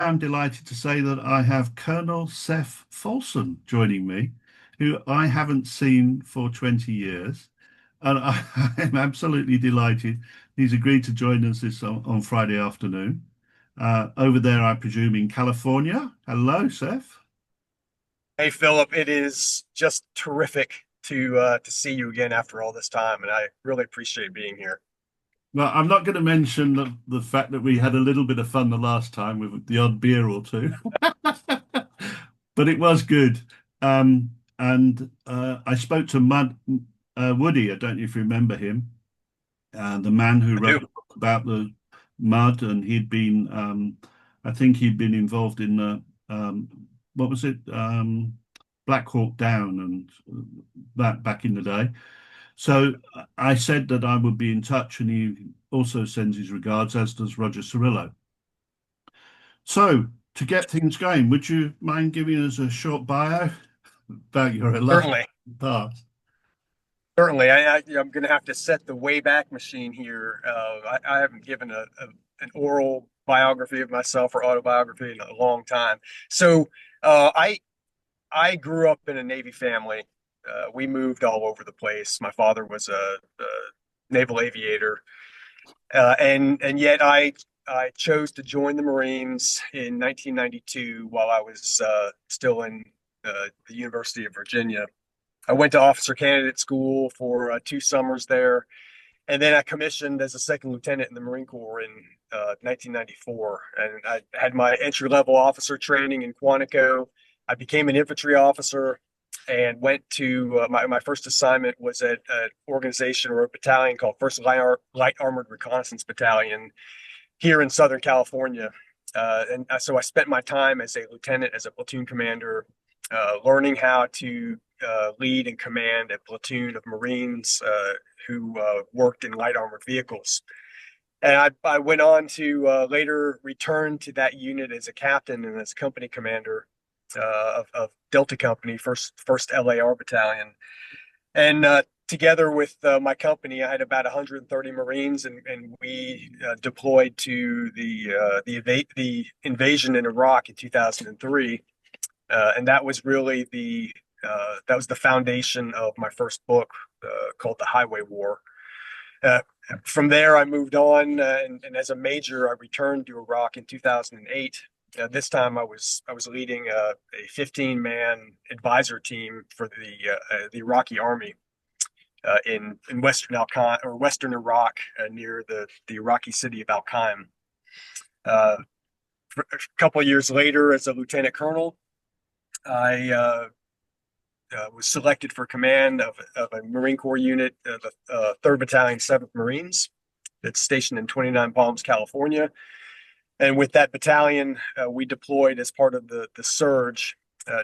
I'm delighted to say that I have Colonel Seth Folsom joining me, who I haven't seen for 20 years. And I'm absolutely delighted. He's agreed to join us on Friday afternoon. Over there, I presume, in California. Hello, Seth. Hey Philip, it is just terrific to see you again after all this time, and I really appreciate being here. Well, I'm not going to mention the fact that we had a little bit of fun the last time with the odd beer or two, but it was good. And I spoke to Woody. I don't know if you remember him, the man who I wrote do. the book about the mud, and I think he'd been involved in what was it, Black Hawk Down and that back in the day. So I said that I would be in touch, and he also sends his regards, as does Roger Cirillo. So to get things going, would you mind giving us a short bio about your illustrious Certainly, past? certainly. I'm going to have to set the Wayback Machine here. I haven't given an oral biography of myself or autobiography in a long time. So I grew up in a Navy family. We moved all over the place. My father was a naval aviator. And yet I chose to join the Marines in 1992 while I was still in the University of Virginia. I went to officer candidate school for 2 summers there, and then I commissioned as a second lieutenant in the Marine Corps in 1994. And I had my entry level officer training in Quantico. I became an infantry officer and went to my first assignment was at an organization or a battalion called First Light Armored Reconnaissance Battalion here in Southern California. And so I spent my time as a lieutenant, as a platoon commander, learning how to lead and command a platoon of Marines who worked in light armored vehicles. And I went on to later return to that unit as a captain and as company commander of Delta Company, first LAR Battalion. And together with my company, I had about 130 Marines, and we deployed to the invasion in Iraq in 2003, and that was really the foundation of my first book called The Highway War. Uh, from there, I moved on, and as a major, I returned to Iraq in 2008. This time, I was leading a 15-man advisor team for the Iraqi army in Western or Western Iraq, near the Iraqi city of Al Qaim. Uh, a couple of years later, as a lieutenant colonel, I was selected for command of a Marine Corps unit, the 3rd Battalion, 7th Marines, that's stationed in 29 Palms, California. And with that battalion, we deployed as part of the surge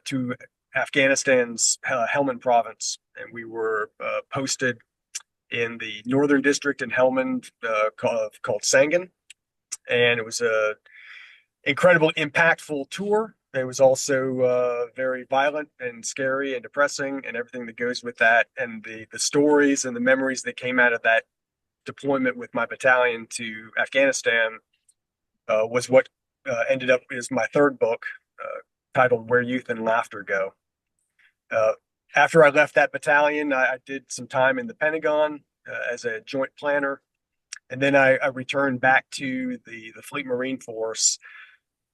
to Afghanistan's Helmand province. And we were posted in the northern district in Helmand called Sangin. And it was a incredible, impactful tour. It was also very violent and scary and depressing and everything that goes with that. And the stories and the memories that came out of that deployment with my battalion to Afghanistan was what ended up is my third book, titled Where Youth and Laughter Go. Uh, After I left that battalion, I did some time in the Pentagon as a joint planner. And then I returned back to the Fleet Marine Force.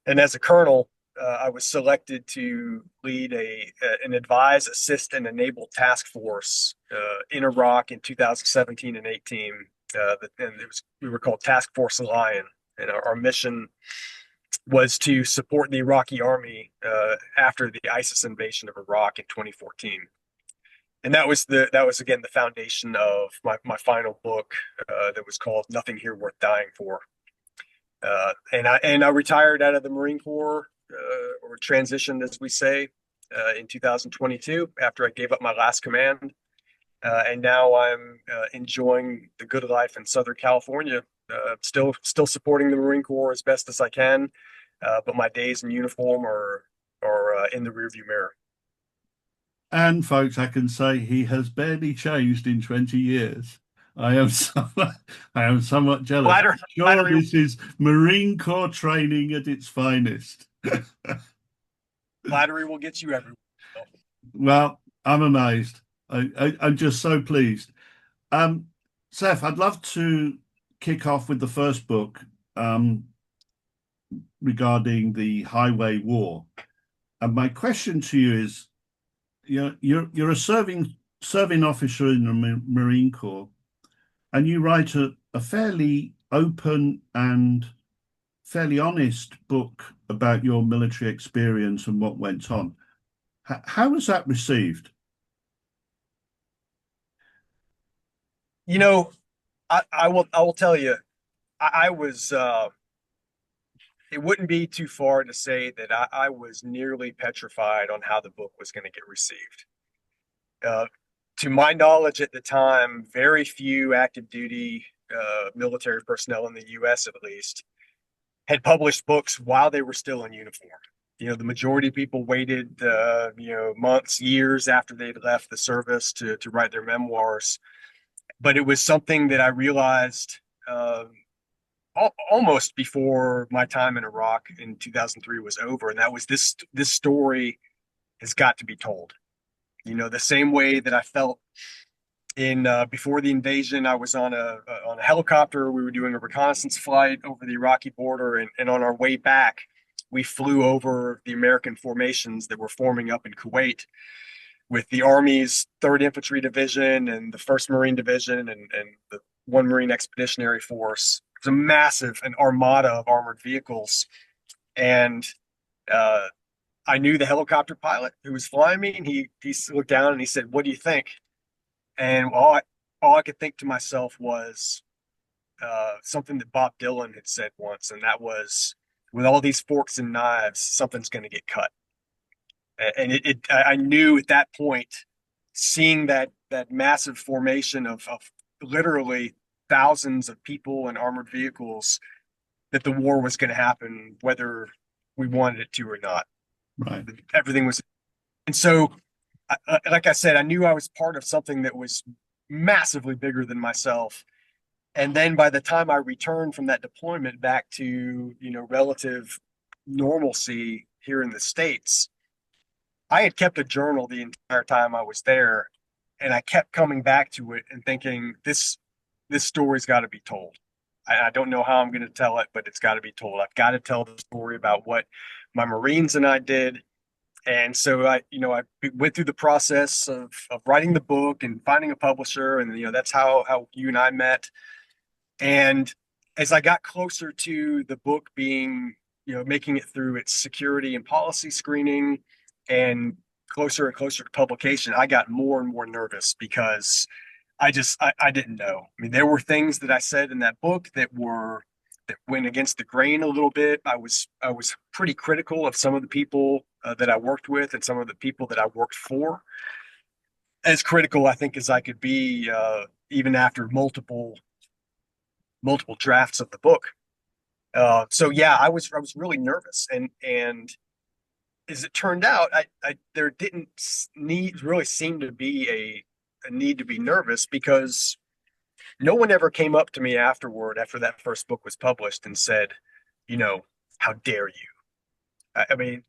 And as a colonel, I was selected to lead an advise, assist, and enable task force in Iraq in 2017 and 18. We were called Task Force Lion, and our mission was to support the Iraqi army after the ISIS invasion of Iraq in 2014. And that was again the foundation of my final book that was called Nothing Here Worth Dying For. And I retired out of the Marine Corps, or transitioned, as we say, in 2022 after I gave up my last command. And now I'm enjoying the good life in Southern California. Still supporting the Marine Corps as best as I can, but my days in uniform are in the rearview mirror. And folks, I can say he has barely changed in 20 years. I am somewhat, I am somewhat jealous. Flattery, I'm sure flattery, this is Marine Corps training at its finest. flattery will get you everywhere. Well, I'm amazed. I'm just so pleased. Um, Seth, I'd love to kick off with the first book um, regarding the Highway War. And my question to you is, you're a serving officer in the Marine Corps, and you write a fairly open and fairly honest book about your military experience and what went on. How was that received? You know, I will tell you, I was it wouldn't be too far to say that I was nearly petrified on how the book was going to get received. Uh, to my knowledge at the time, very few active duty military personnel in the US at least had published books while they were still in uniform. The majority of people waited, months, years after they'd left the service to write their memoirs. But it was something that I realized uh, almost before my time in Iraq in 2003 was over, and that was this story has got to be told. The same way that I felt in before the invasion, I was on a helicopter. We were doing a reconnaissance flight over the Iraqi border, and on our way back, we flew over the American formations that were forming up in Kuwait with the Army's 3rd Infantry Division and the 1st Marine Division and the 1 Marine Expeditionary Force. It was a massive an armada of armored vehicles, and uh, I knew the helicopter pilot who was flying me, and he looked down and he said, "What do you think?" And all I could think to myself was something that Bob Dylan had said once, and that was, "With all these forks and knives, something's going to get cut." And I knew at that point, seeing that massive formation of literally thousands of people and armored vehicles, that the war was going to happen, whether we wanted it to or not. Right. Everything was, and so, like I said, I knew I was part of something that was massively bigger than myself. And then by the time I returned from that deployment back to, relative normalcy here in the States, I had kept a journal the entire time I was there, and I kept coming back to it and thinking this story's got to be told. I don't know how I'm going to tell it, but it's got to be told. I've got to tell the story about what my Marines and I did. And so I went through the process of writing the book and finding a publisher, and that's how you and I met. And as I got closer to the book being, making it through its security and policy screening and closer and closer to publication, I got more and more nervous because I didn't know. I mean, there were things that I said in that book that went against the grain a little bit. I was pretty critical of some of the people that I worked with and some of the people that I worked for. As critical, I think, as I could be, even after multiple drafts of the book. So yeah, I was really nervous, and as it turned out, I there didn't need really seem to be a need to be nervous because no one ever came up to me after that first book was published and said, how dare you? I mean,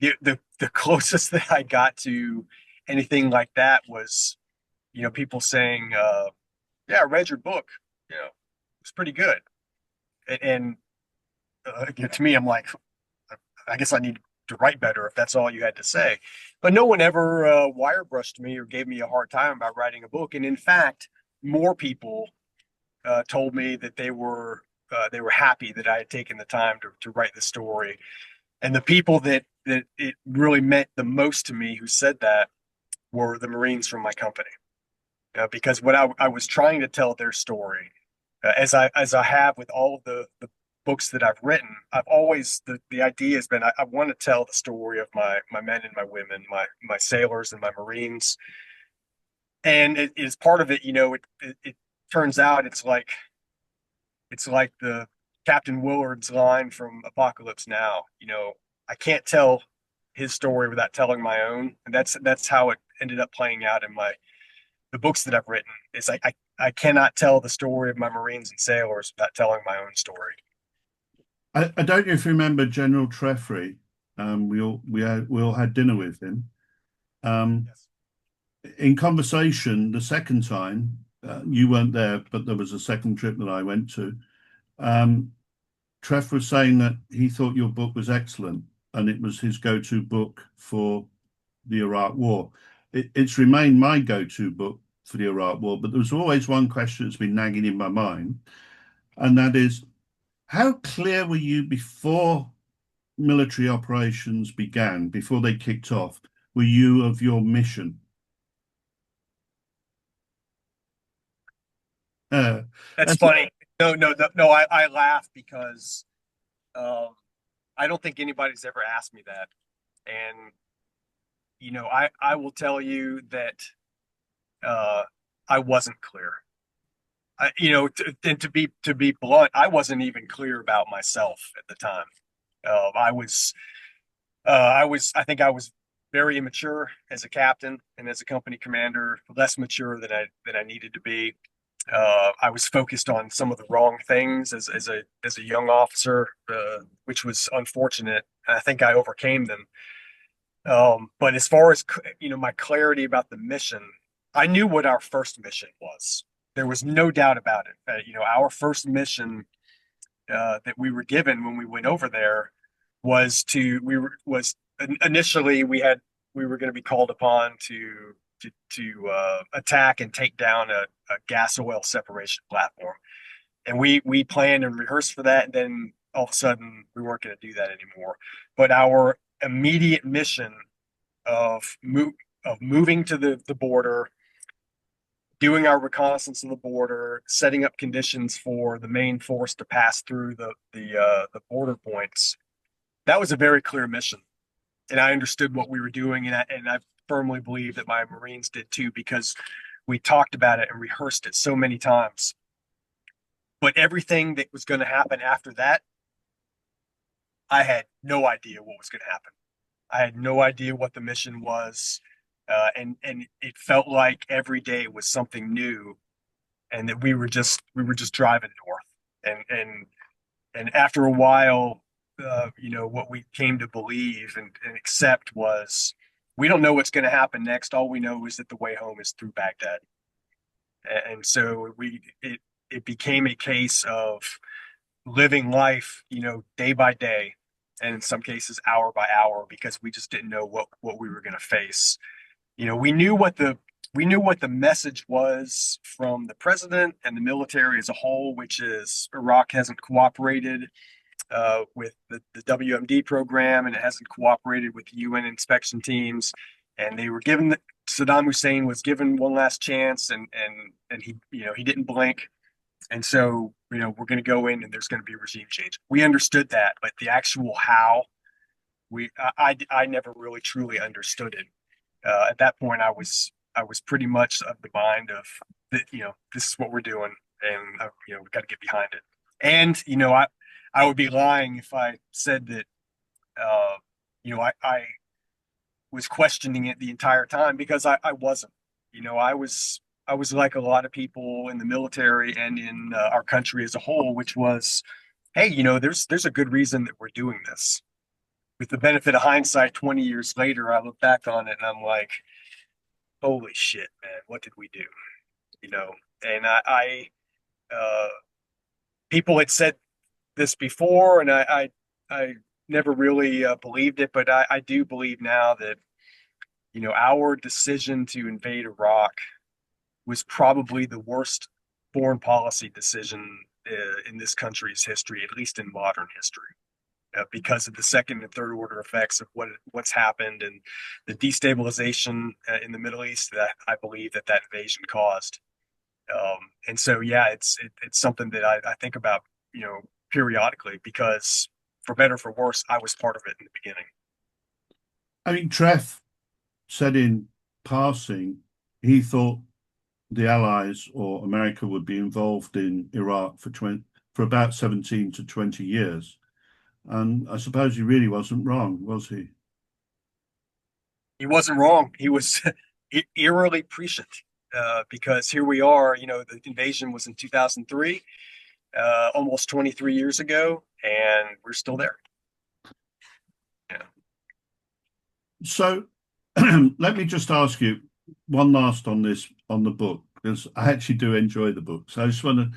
the closest that I got to anything like that was, people saying, "Yeah, I read your book. It's pretty good." And to me, I'm like, I guess I need to write better if that's all you had to say. But no one ever wire brushed me or gave me a hard time about writing a book. And in fact, more people told me that they were happy that I had taken the time to write the story. And the people that it really meant the most to me who said that were the Marines from my company, because what I was trying to tell their story, as I have with all of the books that I've written. I've always the idea has been I want to tell the story of my men and my women, my sailors and my Marines, and it is part of it. It turns out it's like the Captain Willard's line from Apocalypse Now. I can't tell his story without telling my own, and that's how it ended up playing out in the books that I've written. Is I cannot tell the story of my Marines and sailors without telling my own story. I don't know if you remember General Treffry. We all had dinner with him. Um, Yes. in conversation, the second time, you weren't there, but there was a second trip that I went to. Um, Treff was saying that he thought your book was excellent and it was his go-to book for the Iraq War. It's remained my go-to book for the Iraq War, but there was always one question that's been nagging in my mind, and that is, how clear were you before military operations began, before they kicked off? Were you of your mission? Uh, That's that's funny. No, no, no, no. I laugh because um, I don't think anybody's ever asked me that. And I will tell you that uh, I wasn't clear. And to be blunt, I wasn't even clear about myself at the time. I think I was very immature as a captain and as a company commander, less mature than I needed to be. I was focused on some of the wrong things as a young officer, which was unfortunate. I think I overcame them. But as far as my clarity about the mission, I knew what our first mission was. There was no doubt about it. Our first mission that we were given when we went over there was to we were was initially we were going to be called upon to attack and take down a gas oil separation platform, and we planned and rehearsed for that. And then all of a sudden, we weren't going to do that anymore. But our immediate mission of moving to the border, doing our reconnaissance of the border, setting up conditions for the main force to pass through the border points. That was a very clear mission, and I understood what we were doing, and I firmly believe that my Marines did too, because we talked about it and rehearsed it so many times. But everything that was going to happen after that, I had no idea what was going to happen. I had no idea what the mission was, and it felt like every day was something new, and that we were just driving north, and after a while, what we came to believe and accept was we don't know what's going to happen next. All we know is that the way home is through Baghdad, and so it became a case of living life, day by day, and in some cases hour by hour, because we just didn't know what we were going to face. We knew what the message was from the president and the military as a whole, which is Iraq hasn't cooperated with the WMD program, and it hasn't cooperated with the UN inspection teams. And they were given Saddam Hussein was given one last chance, and he didn't blink. And so, we're going to go in and there's going to be a regime change. We understood that, but the actual how, I never really truly understood it. At that point, I was pretty much of the mind of that, this is what we're doing, and we got to get behind it. And I would be lying if I said that I was questioning it the entire time, because I wasn't. I was like a lot of people in the military and in our country as a whole, which was, hey, there's a good reason that we're doing this. With the benefit of hindsight, 20 years later, I look back on it and I'm like, holy shit, man, what did we do? You know, and uh, people had said this before, and I never really believed it, but I do believe now that, our decision to invade Iraq was probably the worst foreign policy decision in this country's history, at least in modern history, because of the second and third order effects of what's happened, and the destabilization in the Middle East that I believe that invasion caused. And so, yeah, it's something that I think about, periodically, because for better or for worse, I was part of it in the beginning. I mean, Treff said in passing he thought the Allies or America would be involved in Iraq for about 17 to 20 years. And I suppose he really wasn't wrong, was he? He wasn't wrong. He was eerily prescient. because here we are, the invasion was in 2003, almost 23 years ago, and we're still there. Yeah. So let me just ask you one last on this on the book, because I actually do enjoy the book. So I just want to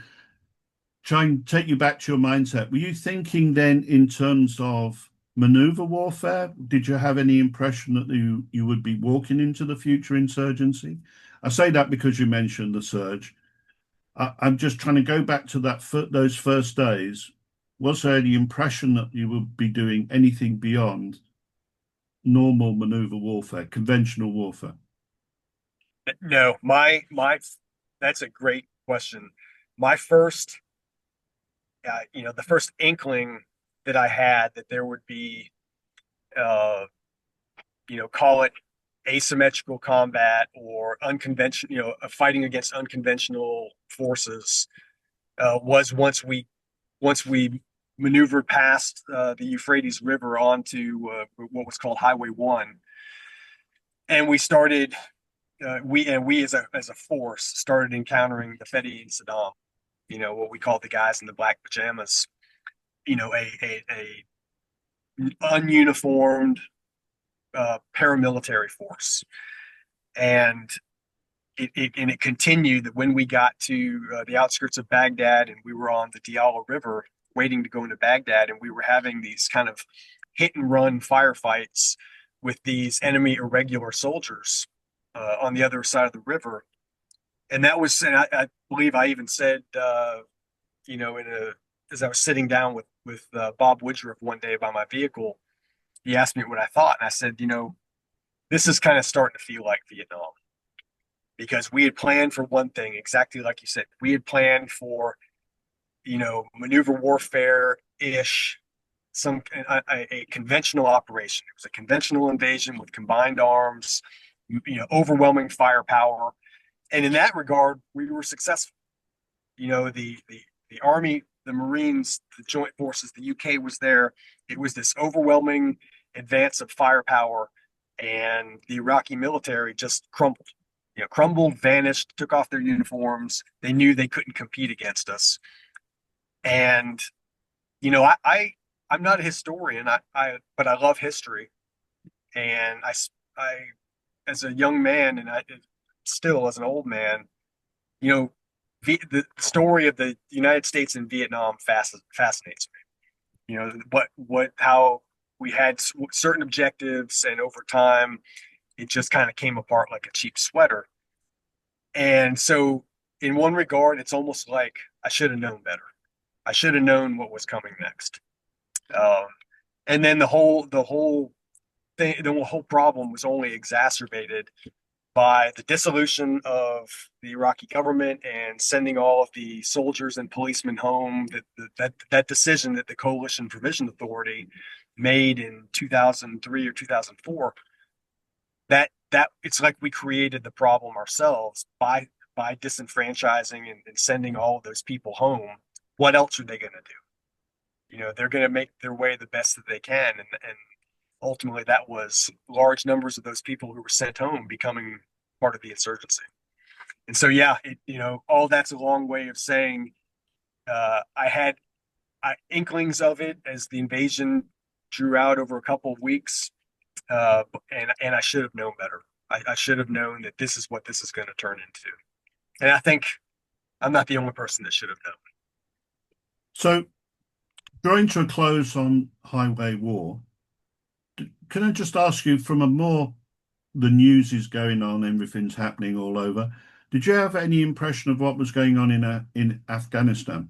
try and take you back to your mindset. Were you thinking then in terms of maneuver warfare? Did you have any impression that you would be walking into the future insurgency? I say that because you mentioned the surge. I'm just trying to go back to those first days. Was there the impression that you would be doing anything beyond normal maneuver warfare, conventional warfare? No, that's a great question. My first, the first inkling that I had that there would be, uh, call it asymmetrical combat or unconventional, fighting against unconventional forces, was once we maneuvered past the Euphrates River onto what was called Highway 1, and we started we as a force started encountering the Fedi and Saddam, what we call the guys in the black pajamas, a ununiformed paramilitary force, and it continued that when we got to the outskirts of Baghdad and we were on the Diyala River waiting to go into Baghdad, and we were having these kind of hit and run firefights with these enemy irregular soldiers on the other side of the river. And I believe I even said, as I was sitting down with Bob Woodruff one day by my vehicle, he asked me what I thought, and I said, this is kind of starting to feel like Vietnam, because we had planned for one thing, exactly like you said. We had planned for, maneuver warfare ish, a conventional operation. It was a conventional invasion with combined arms, overwhelming firepower, and in that regard, we were successful. The Army, the Marines, the Joint Forces, the UK was there. It was this overwhelming advance of firepower, and the Iraqi military just crumbled. Crumbled, vanished, took off their uniforms. They knew they couldn't compete against us. And I'm not a historian, but I love history, and I as a young man, and I still as an old man, you know, the story of the United States and Vietnam fascinates me. How we had certain objectives, and over time, it just kind of came apart like a cheap sweater. And so, in one regard, it's almost like I should have known better. I should have known what was coming next. Um, and then the whole problem was only exacerbated by the dissolution of the Iraqi government and sending all of the soldiers and policemen home. That decision that the Coalition Provision Authority made in 2003 or 2004, that it's like we created the problem ourselves by disenfranchising and sending all of those people home. What else are they going to do? They're going to make their way the best that they can, and ultimately that was large numbers of those people who were sent home becoming part of the insurgency. And so, yeah, all that's a long way of saying I had inklings of it as the invasion drew out over a couple of weeks, and I should have known better. I should have known that this is what this is going to turn into. And I think I'm not the only person that should have known. So, drawing to a close on highway war, can I just ask you, from the news is going on, everything's happening all over. Did you have any impression of what was going on in Afghanistan?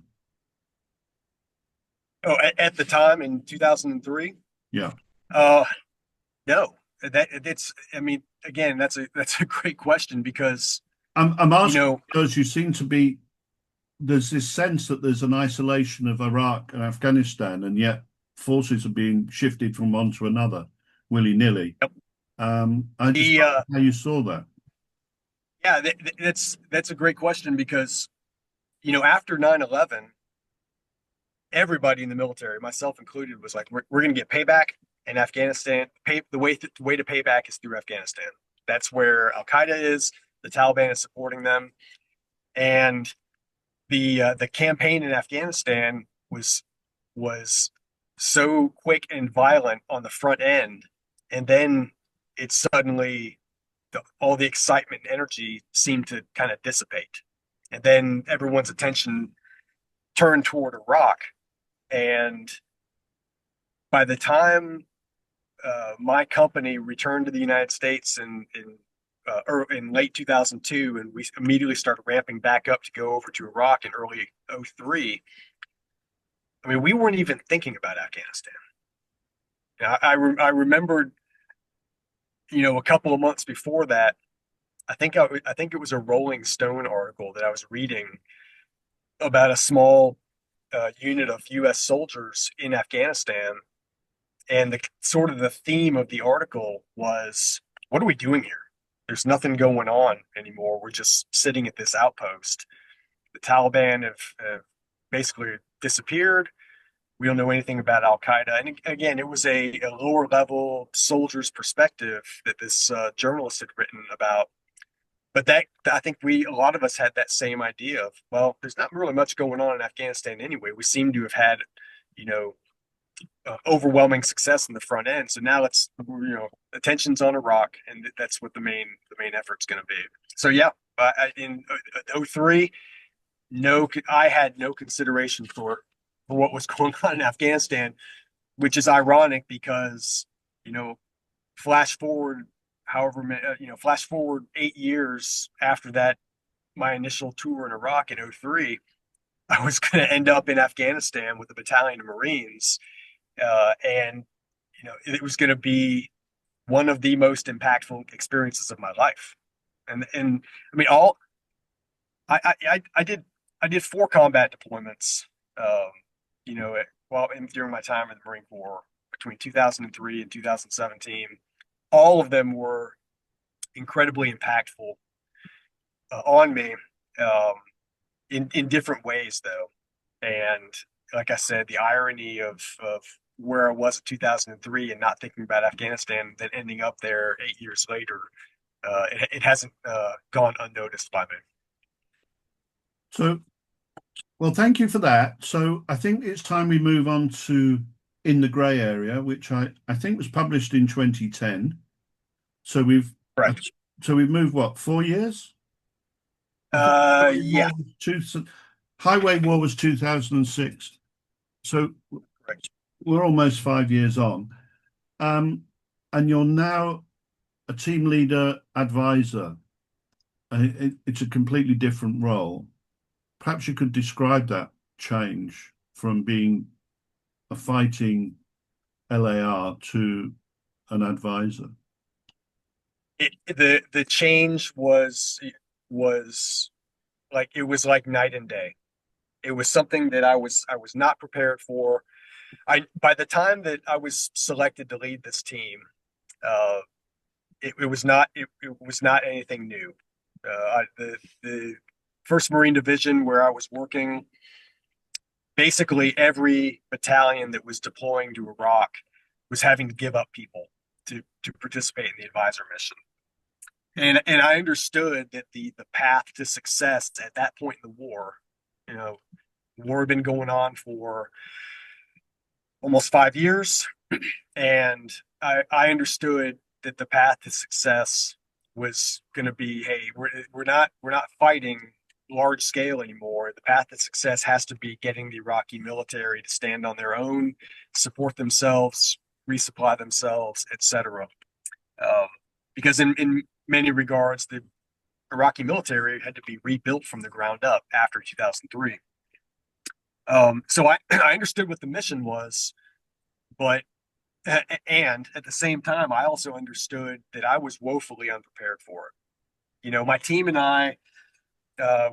Oh, at the time in 2003? Yeah. No. It's. I mean, again, that's a great question, because I'm asking because you seem to be. There's this sense that there's an isolation of Iraq and Afghanistan, and yet forces are being shifted from one to another willy-nilly. Yep. I just wonder how you saw that. Yeah, that's a great question, because after 9/11, everybody in the military, myself included, was like, we're going to get payback in Afghanistan. The way to pay back is through Afghanistan. That's where Al Qaeda is. The Taliban is supporting them, and the campaign in Afghanistan was so quick and violent on the front end, and then it suddenly all the excitement and energy seemed to kind of dissipate, and then everyone's attention turned toward Iraq. And by the time my company returned to the United States in late 2002, and we immediately started ramping back up to go over to Iraq in early '03. I mean, we weren't even thinking about Afghanistan. I remembered, a couple of months before that, I think it was a Rolling Stone article that I was reading about a small unit of U.S. soldiers in Afghanistan, and the sort of the theme of the article was, "What are we doing here? There's nothing going on anymore. We're just sitting at this outpost. The Taliban have basically disappeared. We don't know anything about Al Qaeda." And again, it was a lower level soldier's perspective that this journalist had written about. But that I think a lot of us had that same idea of, well, there's not really much going on in Afghanistan anyway. We seem to have had, you know, overwhelming success in the front end. So now attention's on Iraq, and that's what the main effort's going to be. So yeah, in '03, no, I had no consideration for what was going on in Afghanistan, which is ironic because, you know, flash forward flash forward 8 years after that, my initial tour in Iraq in '03, I was going to end up in Afghanistan with a battalion of Marines, and it was going to be one of the most impactful experiences of my life. And I mean, all I did 4 combat deployments, during my time in the Marine Corps between 2003 and 2017. All of them were incredibly impactful on me, um, in different ways, though. And like I said, the irony of where I was in 2003 and not thinking about Afghanistan, then ending up there 8 years later, it hasn't gone unnoticed by me. So, well, thank you for that. So I think it's time we move on to In the Grey Area, which I think was published in 2010. So we've Correct. so we've moved what, 4 years? I think Yeah, Highway War was 2006. So correct. we're almost 5 years on. And you're now a team leader advisor. It's a completely different role. Perhaps you could describe that change from being a fighting LAR to an advisor. The change was like, it was like night and day. It was something that I was not prepared for. I By the time that I was selected to lead this team, uh, it was not anything new. The First Marine Division where I was working, basically every battalion that was deploying to Iraq was having to give up people to participate in the advisor mission. And I understood that the path to success at that point in the war, the war had been going on for almost 5 years, and I understood that the path to success was going to be, hey, we're not fighting large scale anymore. The path to success has to be getting the Iraqi military to stand on their own, support themselves, resupply themselves, etc. Um, because in many regards, the Iraqi military had to be rebuilt from the ground up after 2003. So I understood what the mission was, but and at the same time, I also understood that I was woefully unprepared for it. My team and I,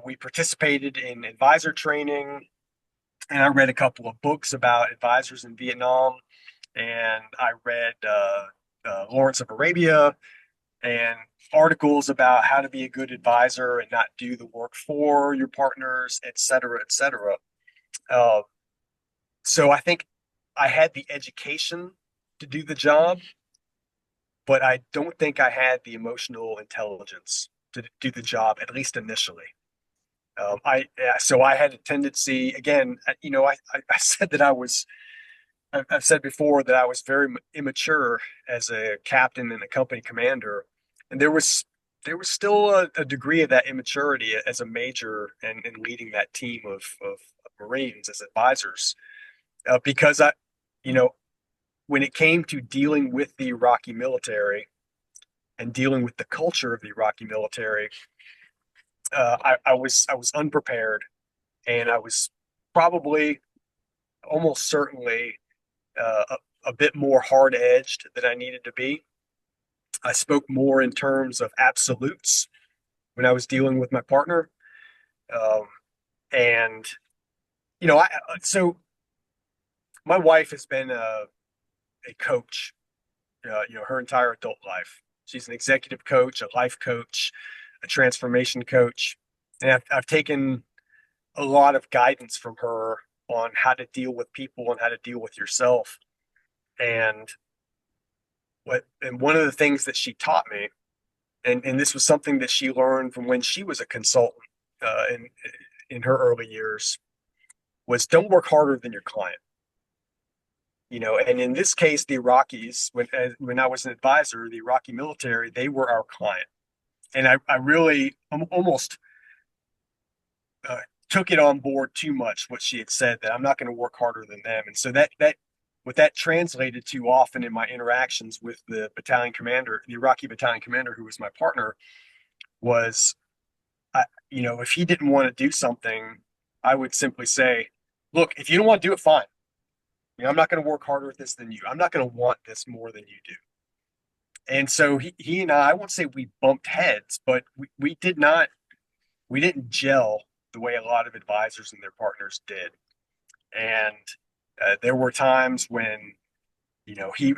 we participated in advisor training, and I read a couple of books about advisors in Vietnam, and I read Lawrence of Arabia and articles about how to be a good advisor and not do the work for your partners, et cetera, et cetera. Uh, so I think I had the education to do the job, but I don't think I had the emotional intelligence to do the job, at least initially. So I had a tendency, again, I said that I've said before that I was very immature as a captain and a company commander, and there was still a degree of that immaturity as a major and leading that team of Marines as advisors, because you know, when it came to dealing with the Iraqi military and dealing with the culture of the Iraqi military, I was unprepared, and I was probably almost certainly a bit more hard edged than I needed to be. I spoke more in terms of absolutes when I was dealing with my partner, um, and so my wife has been a coach, her entire adult life. She's an executive coach, a life coach, a transformation coach, and I've taken a lot of guidance from her on how to deal with people and how to deal with yourself. And one of the things that she taught me, and this was something that she learned from when she was a consultant in her early years, was don't work harder than your client. And in this case, the Iraqis, when I was an advisor, the Iraqi military, they were our client. And I really almost uh, took it on board too much, what she had said, that I'm not going to work harder than them. And so what that translated to often in my interactions with the battalion commander, the Iraqi battalion commander, who was my partner, was, if he didn't want to do something, I would simply say, look, if you don't want to do it, fine. I'm not going to work harder at this than you. I'm not going to want this more than you do. And so he and I won't say we bumped heads, but we didn't gel the way a lot of advisors and their partners did. And there were times when, he,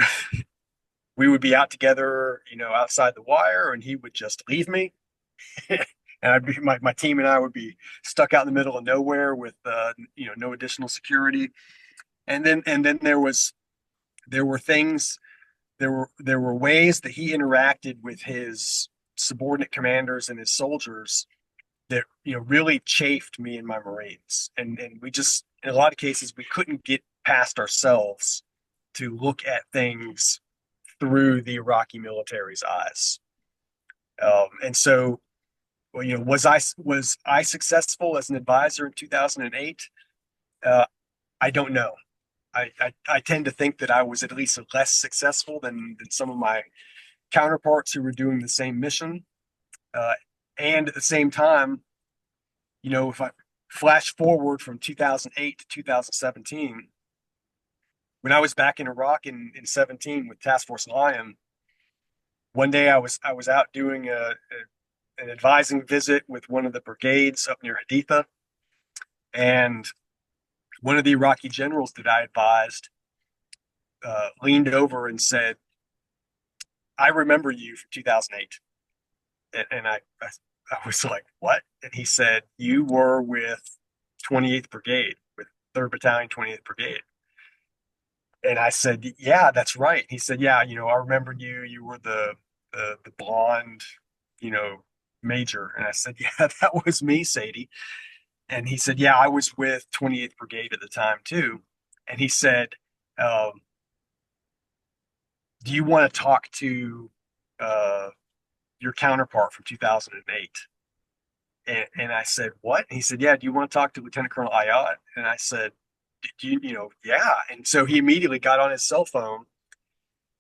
we would be out together, outside the wire, and he would just leave me. And my team and I would be stuck out in the middle of nowhere with, no additional security. And then there were ways that he interacted with his subordinate commanders and his soldiers that really chafed me and my Marines. And we just, in a lot of cases, we couldn't get past ourselves to look at things through the Iraqi military's eyes. And so, was I successful as an advisor in 2008? I don't know. I tend to think that I was at least less successful than some of my counterparts who were doing the same mission. Uh, and at the same time, if I flash forward from 2008 to 2017, when I was back in Iraq in 17 with Task Force Lion, one day I was out doing an advising visit with one of the brigades up near Haditha, and one of the Iraqi generals that I advised leaned over and said, "I remember you from 2008." And I was like, "What?" And he said, "You were with 28th Brigade, with 3rd Battalion, 28th Brigade." And I said, "Yeah, that's right." He said, "Yeah, I remember you. You were the blonde, you know, major." And I said, "Yeah, that was me, Sadie." And he said, "Yeah, I was with 28th Brigade at the time too." And he said, um, "Do you want to talk to uh, your counterpart from 2008?" And I said, "What?" And he said, "Yeah, do you want to talk to Lieutenant Colonel Ayad?" And I said, "Do yeah." And so he immediately got on his cell phone,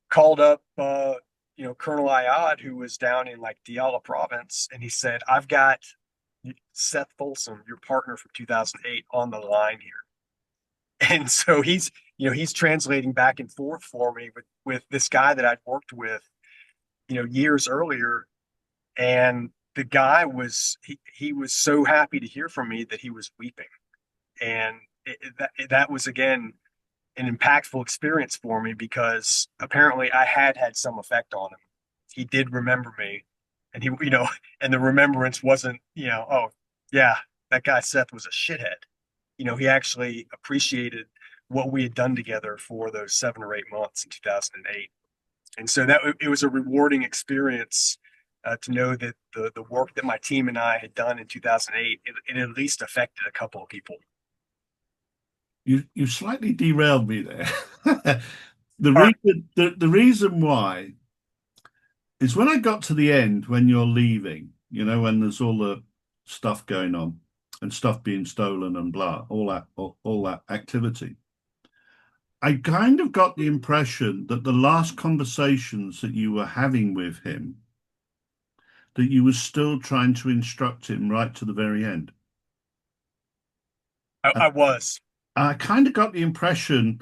called up, Colonel Ayad, who was down in like Diyala province. And he said, "I've got Seth Folsom, your partner from 2008, on the line here." And so he's translating back and forth for me with this guy that I'd worked with, years earlier. And the guy he was so happy to hear from me that he was weeping. And that was, again, an impactful experience for me, because apparently I had some effect on him. He did remember me, and and the remembrance wasn't, oh yeah, that guy Seth was a shithead. He actually appreciated what we had done together for those 7 or 8 months in 2008. And so it was a rewarding experience, to know that the work that my team and I had done in 2008, it at least affected a couple of people. You slightly derailed me there. The All right. the reason why is when I got to the end, when you're leaving, when there's all the stuff going on and stuff being stolen and blah, all that activity. I kind of got the impression that the last conversations that you were having with him, that you were still trying to instruct him right to the very end. I was. I kind of got the impression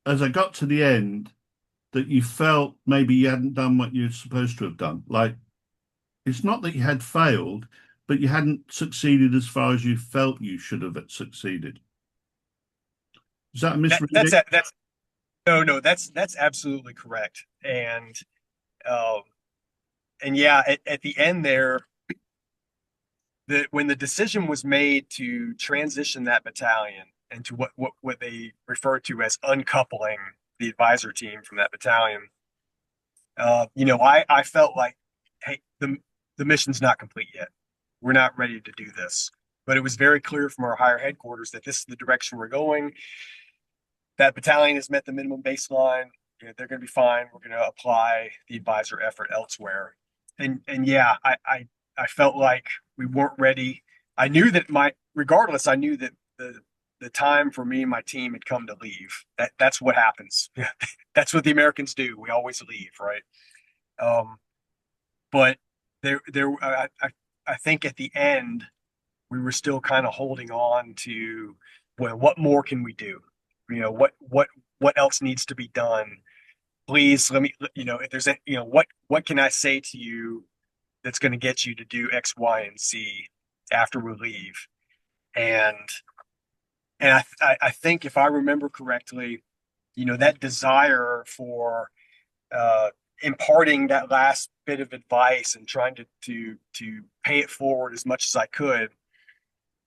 as I got to the end that you felt maybe you hadn't done what you're supposed to have done. Like, it's not that you had failed, but you hadn't succeeded as far as you felt you should have succeeded. Is that a That's misreading? that's no, that's absolutely correct. Um, and yeah, at the end there, when the decision was made to transition that battalion into what they refer to as uncoupling the advisor team from that battalion, I felt like, hey, the mission's not complete yet. We're not ready to do this. But it was very clear from our higher headquarters that this is the direction we're going. That battalion has met the minimum baseline. They're going to be fine. We're going to apply the advisor effort elsewhere. And yeah, I felt like we weren't ready. I knew that regardless, I knew that the time for me and my team had come to leave. That's what happens. That's what the Americans do. We always leave, right? Um, but I think at the end we were still kind of holding on to, well, what more can we do? What else needs to be done? Please let me, if there's what can I say to you that's going to get you to do X, Y, and Z after we leave? And I think if I remember correctly, that desire for uh, imparting that last bit of advice and trying to pay it forward as much as I could,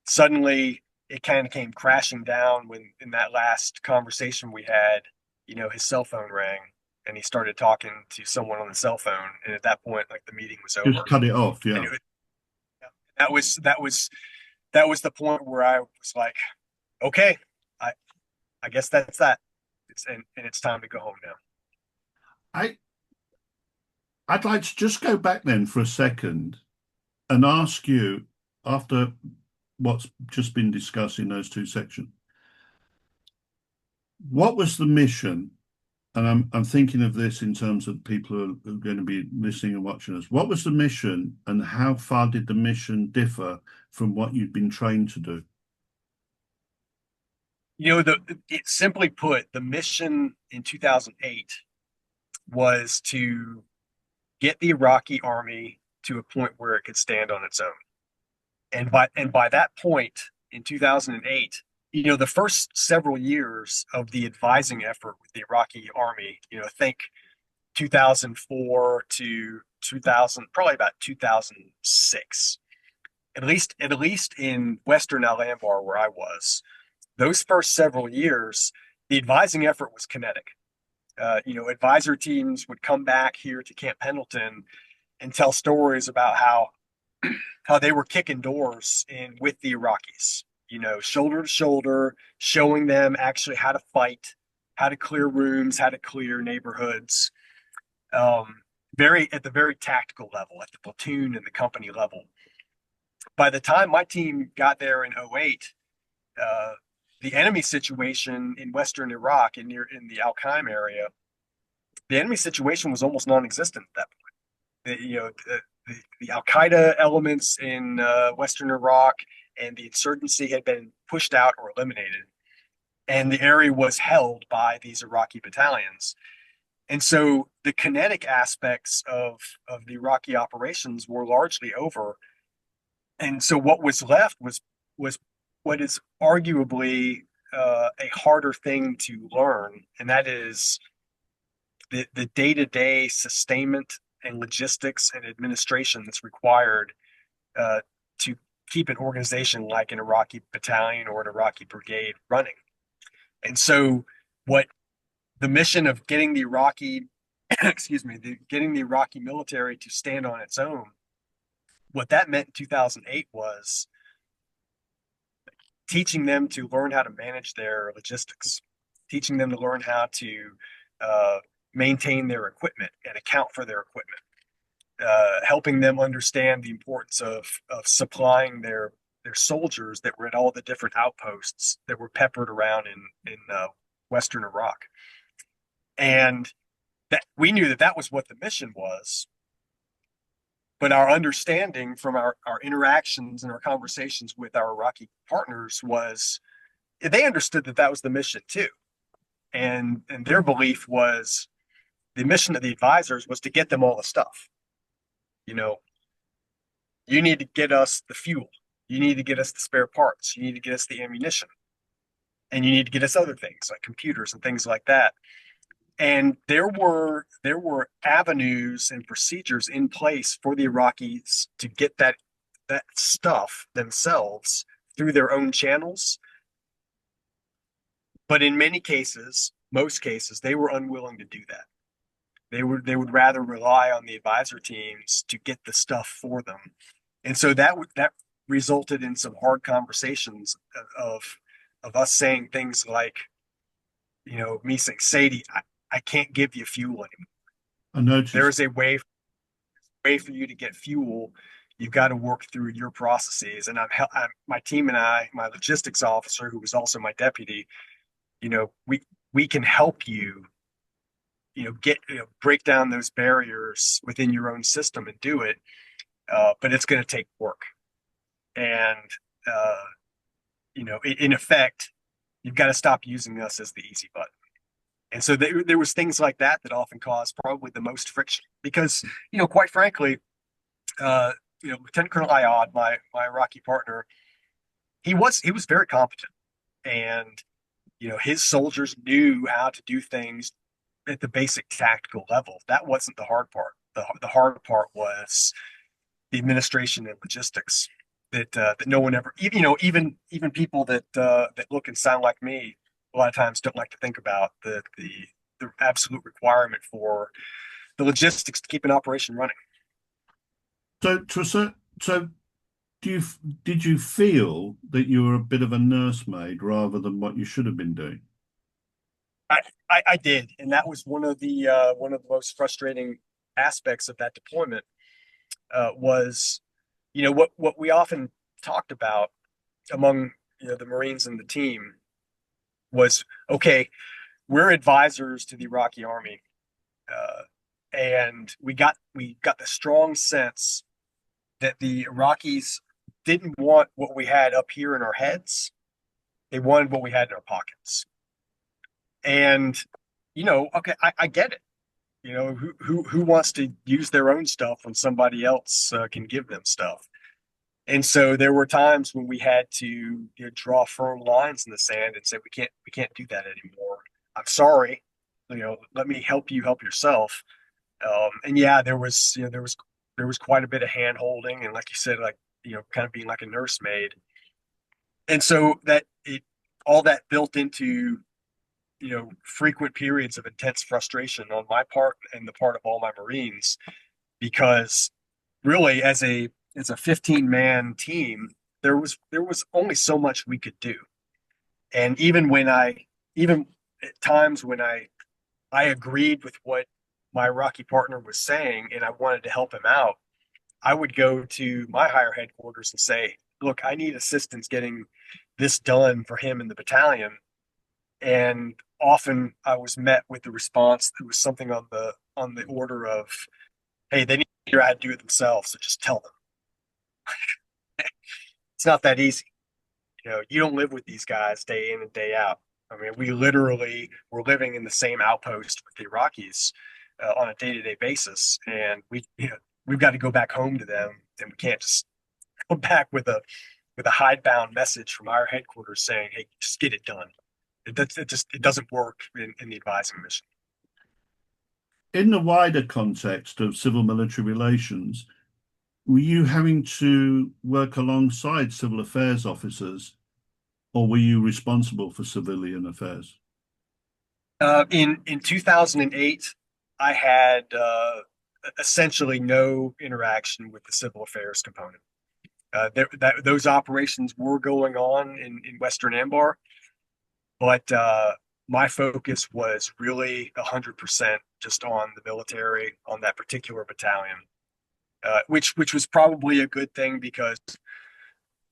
suddenly it kind of came crashing down when in that last conversation we had, his cell phone rang and he started talking to someone on the cell phone. And at that point, like the meeting was Just over. cut it off, And yeah. that was the point where I was like, okay, I I guess that's that. And it's time to go home now. I I'd like to just go back then for a second and ask you, after what's just been discussed in those two sections, what was the mission? And I'm thinking of this in terms of people who are going to be listening and watching us. What was the mission, and how far did the mission differ from what you'd been trained to do? Simply put, the mission in 2008 was to get the Iraqi army to a point where it could stand on its own. And by that point in 2008, the first several years of the advising effort with the Iraqi army, think 2004 to 2000, probably about 2006, at least in Western Al Anbar where I was, those first several years, the advising effort was kinetic. Advisor teams would come back here to Camp Pendleton and tell stories about how they were kicking doors in with the Iraqis, shoulder to shoulder, showing them actually how to fight, how to clear rooms, how to clear neighborhoods, very at the very tactical level, at the platoon and the company level. By the time my team got there in '08, the enemy situation in Western Iraq and in the Al Qaim area, the enemy situation was almost non-existent at that point. The Al Qaeda elements in Western Iraq and the insurgency had been pushed out or eliminated, and the area was held by these Iraqi battalions. And so the kinetic aspects of the Iraqi operations were largely over. And so what was left was what is arguably a harder thing to learn, and that is the day-to-day sustainment and logistics and administration that's required to keep an organization like an Iraqi battalion or an Iraqi brigade running. And so what the mission of getting the Iraqi excuse me, getting the Iraqi military to stand on its own. What that meant in 2008 was teaching them to learn how to manage their logistics, teaching them to learn how to uh, maintain their equipment and account for their equipment, helping them understand the importance of supplying their soldiers that were at all the different outposts that were peppered around in Western Iraq. And that we knew that that was what the mission was, but our understanding from our interactions and our conversations with our Iraqi partners was they understood that that was the mission too. And their belief was the mission of the advisors was to get them all the stuff. You know, you need to get us the fuel. You need to get us the spare parts. You need to get us the ammunition. And you need to get us other things like computers and things like that. And there were avenues and procedures in place for the Iraqis to get that stuff themselves through their own channels. But in many cases, most cases, they were unwilling to do that. They would rather rely on the advisor teams to get the stuff for them. And so that resulted in some hard conversations of us saying things like, me saying, Sadie, I can't give you fuel anymore. I There noticed. is a way for you to get fuel. You've got to work through your processes. And my team and my logistics officer, who was also my deputy, we can help you, break down those barriers within your own system and do it. But it's going to take work. And, in effect, you've got to stop using us as the easy button. And so there was things like that that often caused probably the most friction because, quite frankly, Lieutenant Colonel Ayad, my Iraqi partner, he was very competent, and his soldiers knew how to do things at the basic tactical level. That wasn't the hard part. The hard part was the administration and logistics that no one ever, even people that look and sound like me, a lot of times don't like to think about the absolute requirement for the logistics to keep an operation running. So, so do you did you feel that you were a bit of a nursemaid rather than what you should have been doing? I did, and that was one of the most frustrating aspects of that deployment was, what we often talked about among the Marines and the team was, okay, we're advisors to the Iraqi army, and we got the strong sense that the Iraqis didn't want what we had up here in our heads; they wanted what we had in our pockets. And okay, I get it. Who wants to use their own stuff when somebody else can give them stuff? And so there were times when we had to draw firm lines in the sand and say we can't do that anymore. I'm sorry. Let me help you help yourself. And yeah, there was quite a bit of hand holding and like you said, like kind of being like a nursemaid. And so that it all that built into frequent periods of intense frustration on my part and the part of all my Marines because really as a 15-man team there was only so much we could do. And even at times when I agreed with what my Iraqi partner was saying and I wanted to help him out, I would go to my higher headquarters and say, look, I need assistance getting this done for him in the battalion. And often I was met with the response that was something on the order of, hey, they need to figure out how to do it themselves, so just tell them. It's not that easy. You don't live with these guys day in and day out. I mean, we literally were living in the same outpost with the Iraqis on a day-to-day basis, and we've got to go back home to them, and we can't just come back with a hidebound message from our headquarters saying, "Hey, just get it done." It doesn't work in the advising mission. In the wider context of civil military relations, were you having to work alongside civil affairs officers, or were you responsible for civilian affairs? In 2008, I had essentially no interaction with the civil affairs component. Those operations were going on in Western Anbar, but my focus was really 100% just on the military, on that particular battalion, which was probably a good thing because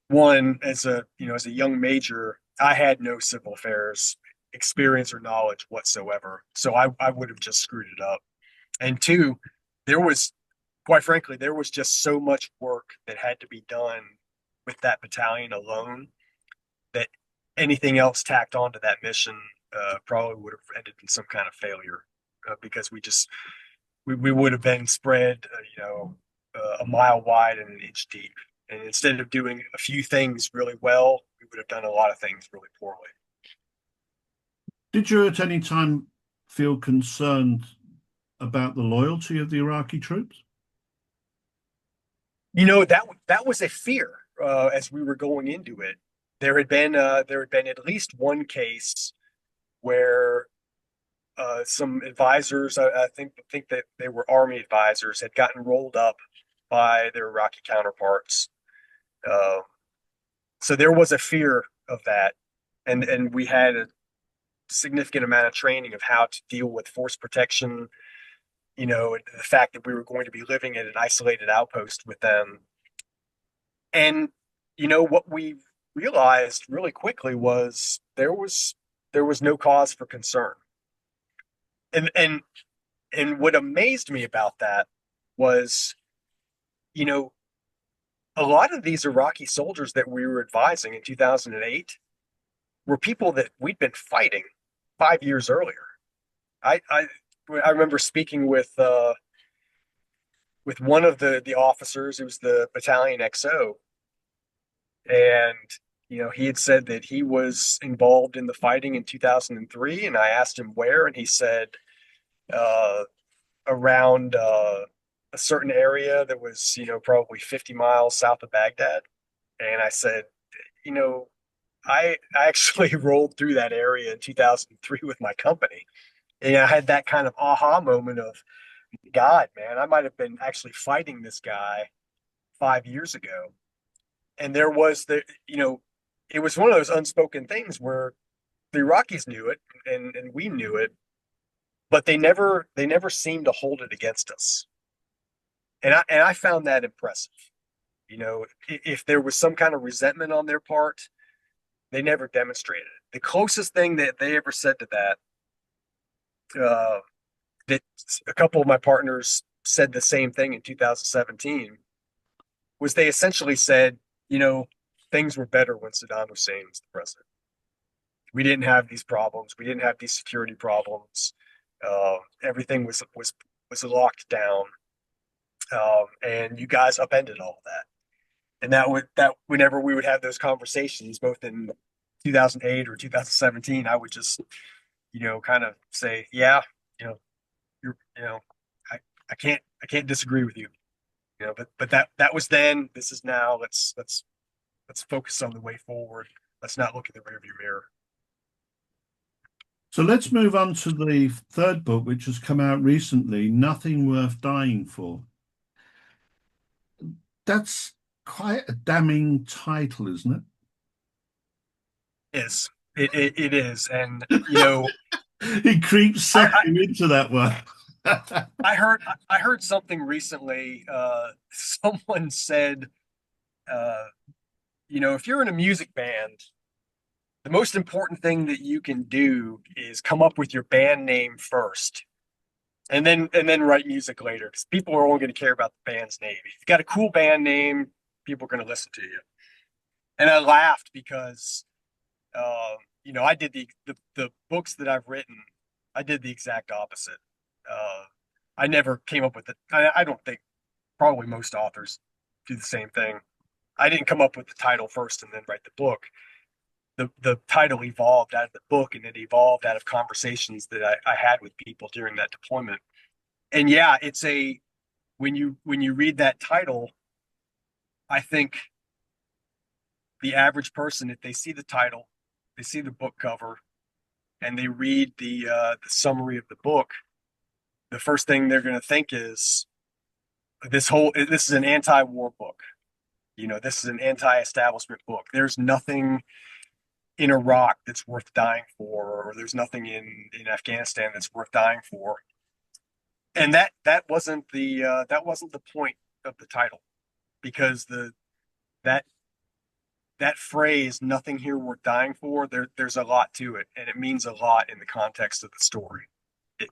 one, as a young major, I had no civil affairs experience or knowledge whatsoever, so I would have just screwed it up. And two, there was, quite frankly, there was just so much work that had to be done with that battalion alone that anything else tacked onto that mission probably would have ended in some kind of failure because we would have been spread, a mile wide and an inch deep. And instead of doing a few things really well, we would have done a lot of things really poorly. Did you at any time feel concerned about the loyalty of the Iraqi troops? That was a fear as we were going into it. There had been at least one case where some advisors, I think that they were Army advisors, had gotten rolled up by their Iraqi counterparts. Uh, so there was a fear of that, and we had a significant amount of training of how to deal with force protection. The fact that we were going to be living at an isolated outpost with them, and what we realized really quickly was there was no cause for concern. And what amazed me about that was, you know, a lot of these Iraqi soldiers that we were advising in 2008 were people that we'd been fighting 5 years earlier. I I remember speaking with one of the officers. It was the battalion XO, and he had said that he was involved in the fighting in 2003, and I asked him where, and he said uh, around a certain area that was, probably 50 miles south of Baghdad. And I said, you know, I actually rolled through that area in 2003 with my company. And I had that kind of aha moment of, God, man, I might have been actually fighting this guy 5 years ago. And there was it was one of those unspoken things where the Iraqis knew it and we knew it, but they never seemed to hold it against us. And I found that impressive. If there was some kind of resentment on their part, they never demonstrated it. The closest thing that they ever said to uh, that a couple of my partners said the same thing in 2017, was they essentially said, you know, things were better when Saddam Hussein was the president. We didn't have these problems. We didn't have these security problems. Everything was locked down, and you guys upended all of that. And that whenever we would have those conversations, both in 2008 or 2017, I would just kind of say, yeah, you know, I I can't disagree with you. But that was then. This is now. Let's focus on the way forward. Let's not look in the rearview mirror. So let's move on to the third book, which has come out recently, Nothing Worth Dying For. That's quite a damning title, isn't Is it is, and it? It creeps I, second into that one. I heard something recently. Someone said, uh, if you're in a music band, the most important thing that you can do is come up with your band name first, and then write music later, because people are only going to care about the band's name. If you've got a cool band name, people are going to listen to you. And I laughed because, I did the books that I've written, I did the exact opposite. Uh, I never came up with it. I don't think, probably most authors do the same thing. I didn't come up with the title first and then write the book. The title evolved out of the book, and it evolved out of conversations that I had with people during that deployment. And yeah, when you read that title, I think the average person, if they see the title, they see the book cover, and they read the summary of the book, the first thing they're going to think is this is an anti-war book. This is an anti-establishment book. There's nothing in Iraq that's worth dying for, or there's nothing in Afghanistan that's worth dying for. And that wasn't the point of the title, because the that that phrase, nothing here worth dying for, there's a lot to it, and it means a lot in the context of the story. It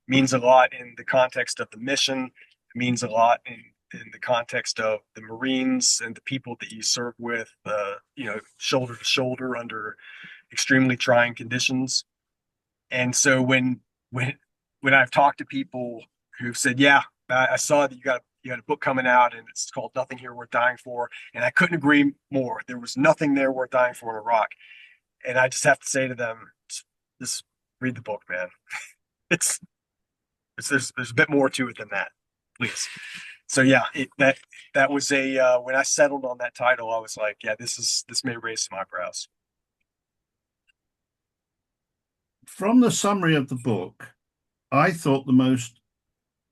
means a lot in the context of the mission. It means a lot in the context of the Marines and the people that you serve with, shoulder to shoulder under extremely trying conditions. And so when I've talked to people who've said, "Yeah, I saw that you got a book coming out, and it's called Nothing Here Worth Dying For," and I couldn't agree more. There was nothing there worth dying for in Iraq, and I just have to say to them, just read the book, man. It's there's a bit more to it than that, please. So yeah, that was when I settled on that title, I was like, yeah, this may raise some eyebrows. From the summary of the book, I thought the most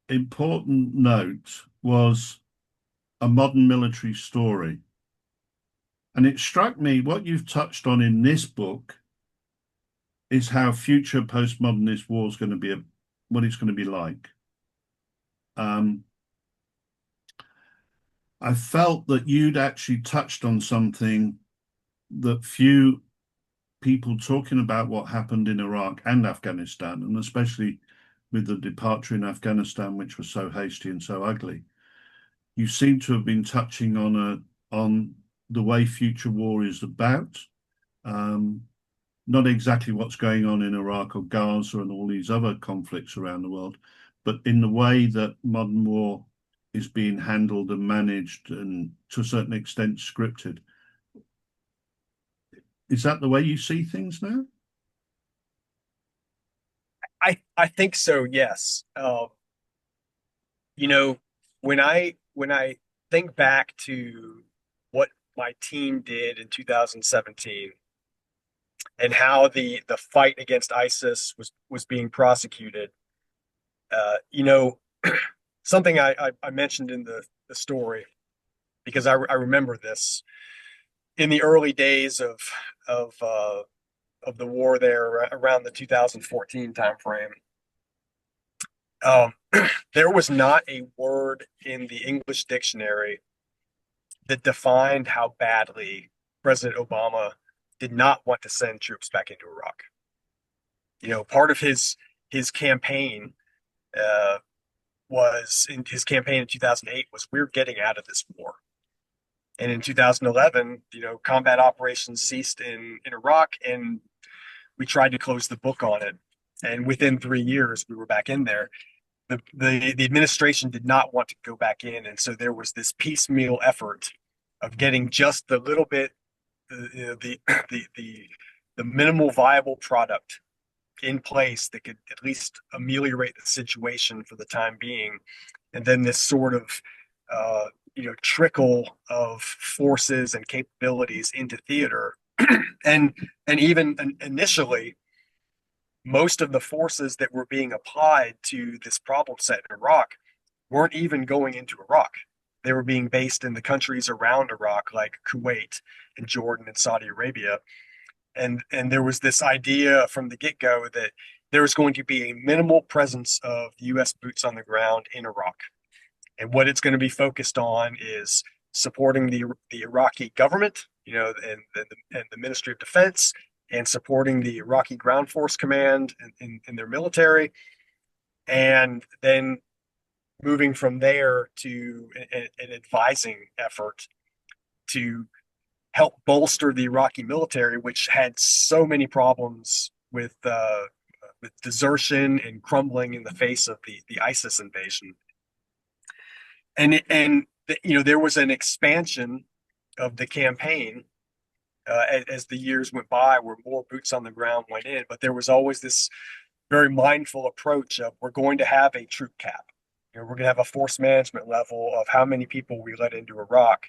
important note was a modern military story. And it struck me what you've touched on in this book is how future postmodernist war is going to be, what it's going to be like. I felt that you'd actually touched on something that few people talking about what happened in Iraq and Afghanistan, and especially with the departure in Afghanistan, which was so hasty and so ugly. You seem to have been touching on the way future war is about. Not exactly what's going on in Iraq or Gaza and all these other conflicts around the world, but in the way that modern war is being handled and managed and to a certain extent scripted. Is that the way you see things now? I think so, yes. You know, when I think back to what my team did in 2017 and how the fight against ISIS was being prosecuted, you know, something I mentioned in the story, because I remember this in the early days of uh, of the war there around the 2014 timeframe. Um, there was not a word in the English dictionary that defined how badly President Obama did not want to send troops back into Iraq. Part of his campaign uh, was in his campaign in 2008 was, we're getting out of this war. And in 2011, combat operations ceased in Iraq, and we tried to close the book on it. And within 3 years, we were back in there. The administration did not want to go back in, and so there was this piecemeal effort of getting just the little bit, the minimal viable product in place that could at least ameliorate the situation for the time being, and then this sort of trickle of forces and capabilities into theater, and even initially, most of the forces that were being applied to this problem set in Iraq weren't even going into Iraq. They were being based in the countries around Iraq, like Kuwait and Jordan and Saudi Arabia. And there was this idea from the get-go that there was going to be a minimal presence of U.S. boots on the ground in Iraq. And what it's going to be focused on is supporting the Iraqi government, and the Ministry of Defense, and supporting the Iraqi Ground Force Command in their military, and then moving from there to an advising effort to help bolster the Iraqi military, which had so many problems with desertion and crumbling in the face of the ISIS invasion. And there was an expansion of the campaign as the years went by, where more boots on the ground went in. But there was always this very mindful approach of, we're going to have a troop cap. We're going to have a force management level of how many people we let into Iraq.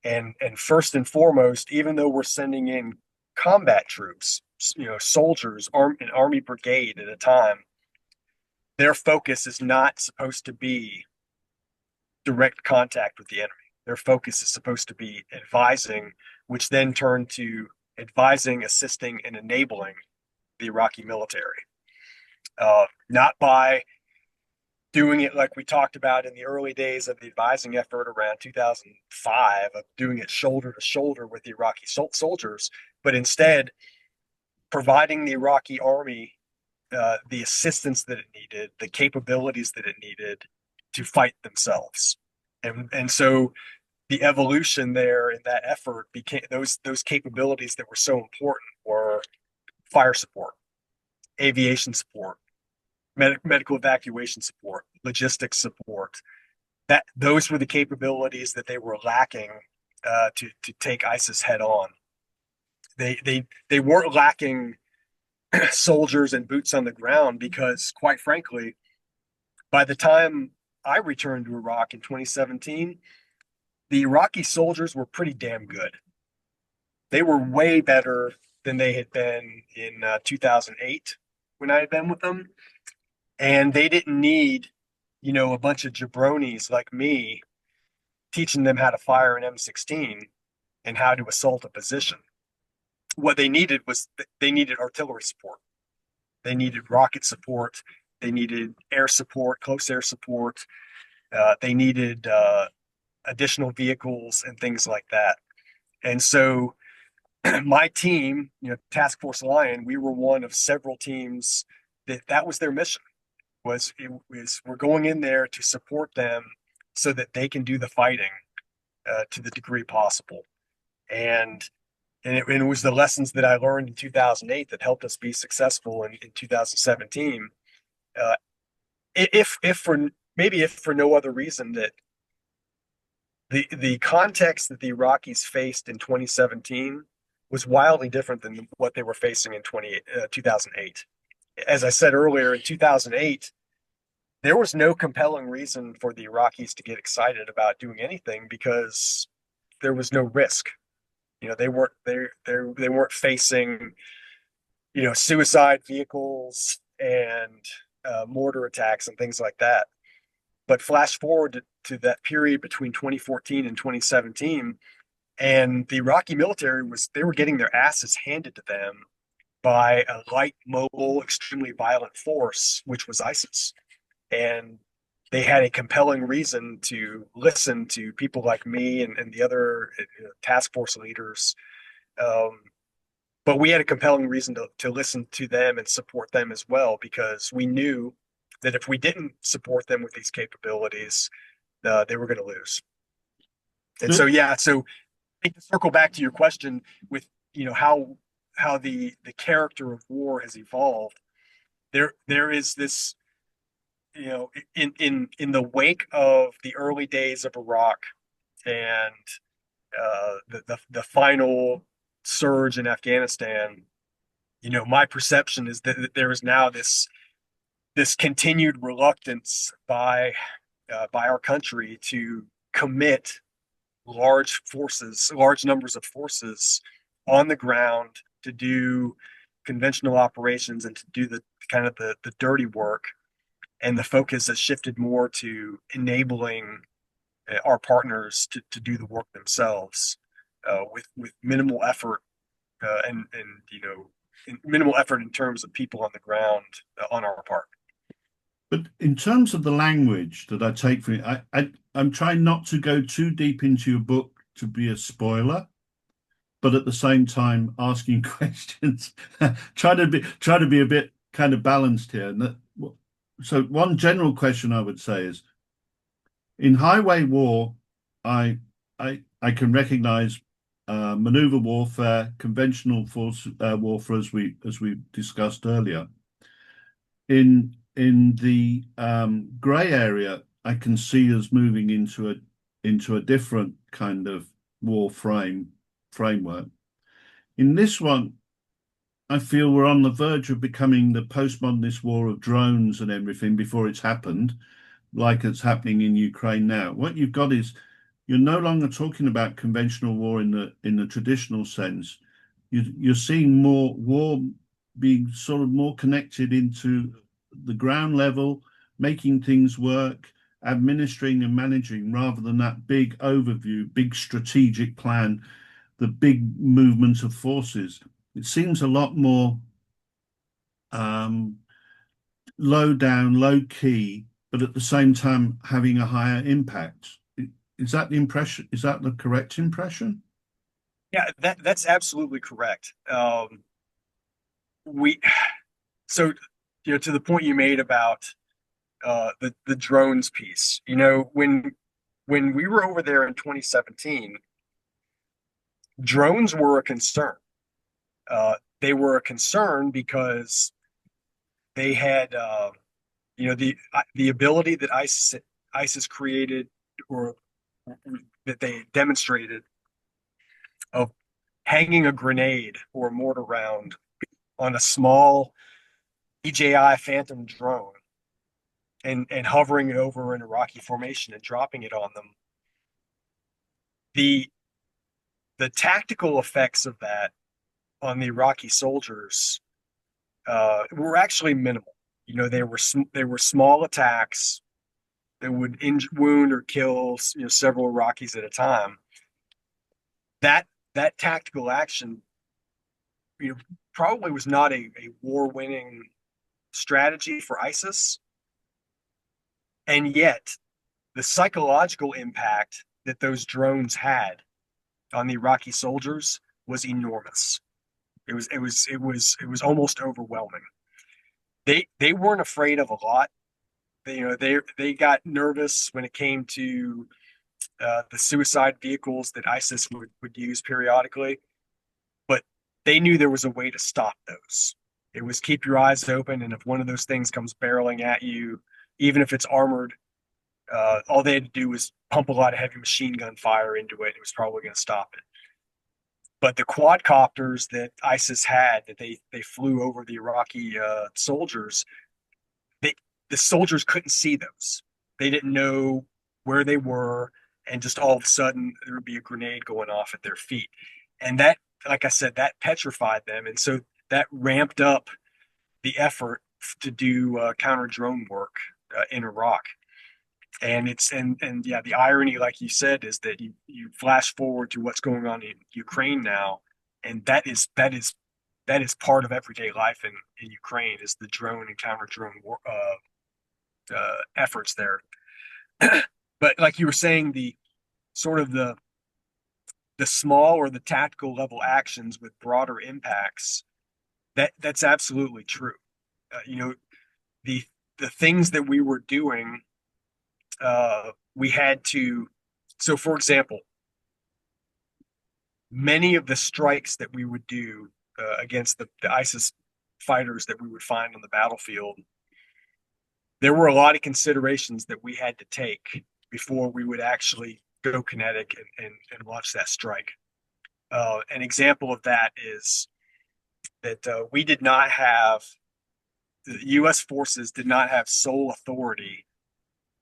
And first and foremost, even though we're sending in combat troops, soldiers, an army brigade at a time, their focus is not supposed to be direct contact with the enemy. Their focus is supposed to be advising, which then turned to advising, assisting, and enabling the Iraqi military. Not by doing it like we talked about in the early days of the advising effort around 2005, of doing it shoulder to shoulder with the Iraqi soldiers, but instead providing the Iraqi army the assistance that it needed, the capabilities that it needed to fight themselves. And so the evolution there in that effort became those capabilities that were so important were fire support, aviation support, medical evacuation support, logistics support. That those were the capabilities that they were lacking to take ISIS head on. They weren't lacking soldiers and boots on the ground because, quite frankly, by the time I returned to Iraq in 2017, the Iraqi soldiers were pretty damn good. They were way better than they had been in 2008 when I had been with them. And they didn't need, a bunch of jabronis like me teaching them how to fire an M16 and how to assault a position. What they needed was they needed artillery support. They needed rocket support. They needed air support, close air support. They needed additional vehicles and things like that. And so my team, Task Force Lion, we were one of several teams that was their mission. We're going in there to support them so that they can do the fighting to the degree possible. And it was the lessons that I learned in 2008 that helped us be successful in 2017. If for no other reason, that the context that the Iraqis faced in 2017 was wildly different than what they were facing in 2008. As I said earlier, in 2008, there was no compelling reason for the Iraqis to get excited about doing anything because there was no risk. They weren't facing, suicide vehicles and mortar attacks and things like that. But flash forward to that period between 2014 and 2017, and the Iraqi military they were getting their asses handed to them by a light, mobile, extremely violent force, which was ISIS. And they had a compelling reason to listen to people like me and the other task force leaders. But we had a compelling reason to listen to them and support them as well, because we knew that if we didn't support them with these capabilities, they were going to lose. And so, yeah, so I think to circle back to your question with, how the character of war has evolved, there is this, in the wake of the early days of Iraq and the final surge in Afghanistan, my perception is that there is now this continued reluctance by our country to commit large numbers of forces on the ground to do conventional operations and to do the kind of the dirty work. And the focus has shifted more to enabling our partners to do the work themselves with minimal effort and minimal effort in terms of people on the ground on our part. But in terms of the language that I take from it, I'm trying not to go too deep into your book to be a spoiler, but at the same time asking questions, try to be a bit kind of balanced here. So one general question I would say is, in highway war, I can recognize maneuver warfare, conventional force warfare, as we discussed earlier. In the grey area, I can see us moving into a different kind of war framework. In this one, I feel we're on the verge of becoming the postmodernist war of drones and everything before it's happened, like it's happening in Ukraine now. What you've got is you're no longer talking about conventional war in the traditional sense. You're seeing more war being sort of more connected into the ground level, making things work, administering and managing, rather than that big overview, big strategic plan, the big movement of forces. It seems a lot more um, low down, low key, but at the same time having a higher impact. Is that the impression? Is that the correct impression? Yeah, that's absolutely correct. We so to the point you made about the drones piece. When we were over there in 2017, drones were a concern. They were a concern because they had the ability that ISIS created, or that they demonstrated, of hanging a grenade or a mortar round on a small DJI Phantom drone and hovering it over an Iraqi formation and dropping it on them. The the tactical effects of that on the Iraqi soldiers were actually minimal. They were small attacks that would wound or kill several Iraqis at a time. That tactical action, you know, probably was not a war-winning strategy for ISIS, and yet the psychological impact that those drones had on the Iraqi soldiers was enormous. It was almost overwhelming. They weren't afraid of a lot. They got nervous when it came to the suicide vehicles that ISIS would use periodically, but they knew there was a way to stop those. It was keep your eyes open, and if one of those things comes barreling at you, even if it's armored, all they had to do was pump a lot of heavy machine gun fire into it. It was probably going to stop it. But the quadcopters that ISIS had, that they flew over the Iraqi soldiers, they the soldiers couldn't see those. They didn't know where they were, and just all of a sudden there would be a grenade going off at their feet, and that, like I said, that petrified them, and so that ramped up the effort to do counter drone work in Iraq. And yeah, the irony, like you said, is that you flash forward to what's going on in Ukraine now, and that is part of everyday life in Ukraine, is the drone and counter drone efforts there. But like you were saying, the sort of the small or the tactical level actions with broader impacts, that's absolutely true. The the things that we were doing, we had to. So, for example, many of the strikes that we would do against the ISIS fighters that we would find on the battlefield, there were a lot of considerations that we had to take before we would actually go kinetic and launch that strike. An example of that is that we did not have, the U.S. forces did not have sole authority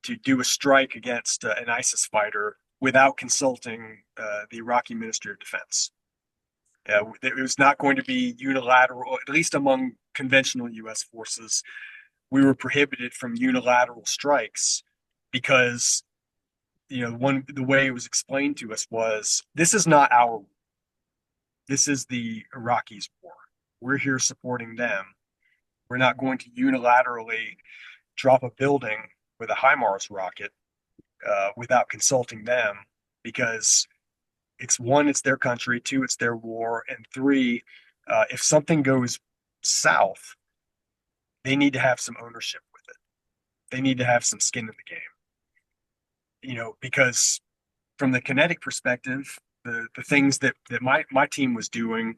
to do a strike against an ISIS fighter without consulting the Iraqi Ministry of Defense. It was not going to be unilateral, at least among conventional U.S. forces. We were prohibited from unilateral strikes because, the way it was explained to us was, this is not our war. This is the Iraqis' war. We're here supporting them. We're not going to unilaterally drop a building with a HIMARS rocket without consulting them, because it's their country, two, it's their war, and three, if something goes south, they need to have some ownership with it. They need to have some skin in the game. Because from the kinetic perspective, the things that my team was doing,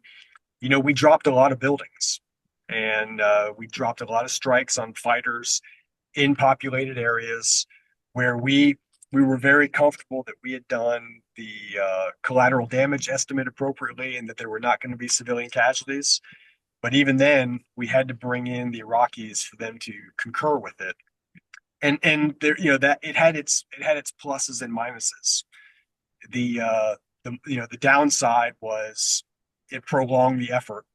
we dropped a lot of buildings, and we dropped a lot of strikes on fighters in populated areas where we were very comfortable that we had done the collateral damage estimate appropriately, and that there were not going to be civilian casualties. But even then, we had to bring in the Iraqis for them to concur with it. And there, that it had its pluses and minuses. The downside was it prolonged the effort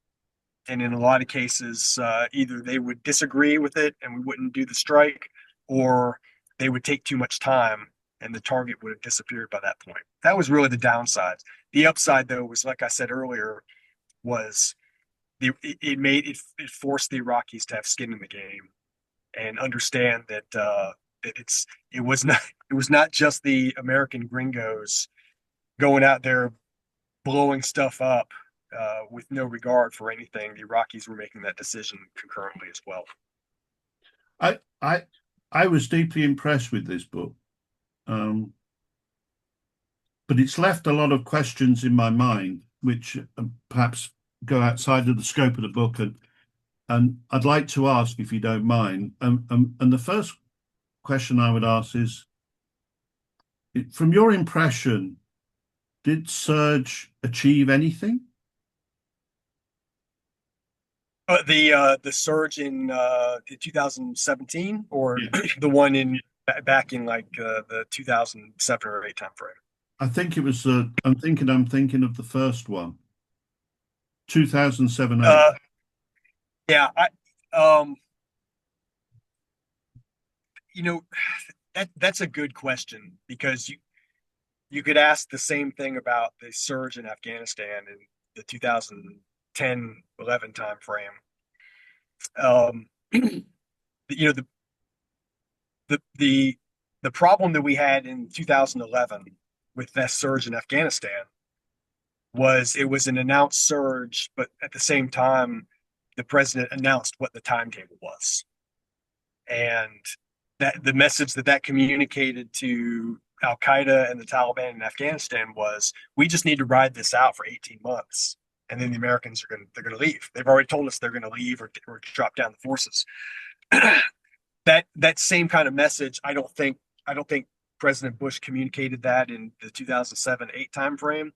And in a lot of cases, either they would disagree with it and we wouldn't do the strike, or they would take too much time and the target would have disappeared by that point. That was really the downside. The upside, though, was like I said earlier, was it forced the Iraqis to have skin in the game and understand that it was not just the American gringos going out there blowing stuff up with no regard for anything. The Iraqis were making that decision concurrently as well. I I I was deeply impressed with this book, um, but it's left a lot of questions in my mind, which perhaps go outside of the scope of the book, and I'd like to ask if you don't mind. And the first question I would ask is, from your impression, did Surge achieve anything? The surge in 2017, or Yeah. the one in back in like the 2007 or 8 time frame. I think it was. I'm thinking of the first one, 2007-8. Uh, yeah, um, you know, that's a good question because you could ask the same thing about the surge in Afghanistan in the 2010-11 time frame. You know, the the problem that we had in 2011 with that surge in Afghanistan was it was an announced surge, but at the same time, the president announced what the timetable was, and that the message that that communicated to Al Qaeda and the Taliban in Afghanistan was, we just need to ride this out for 18 months, and then the Americans are going to leave. They've already told us they're going to leave or drop down the forces. That same kind of message, I don't think President Bush communicated that in the 2007-8 timeframe,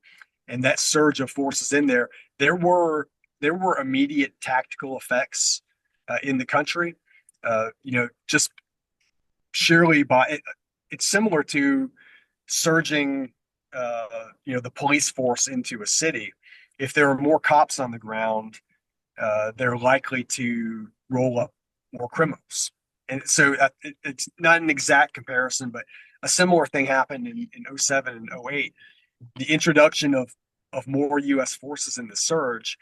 and that surge of forces in there. There were there were immediate tactical effects in the country. Just surely it's similar to surging, the police force into a city. If there are more cops on the ground, they're likely to roll up more criminals. And so it's not an exact comparison, but a similar thing happened in 07 and 08. The introduction of more U.S. forces in the surge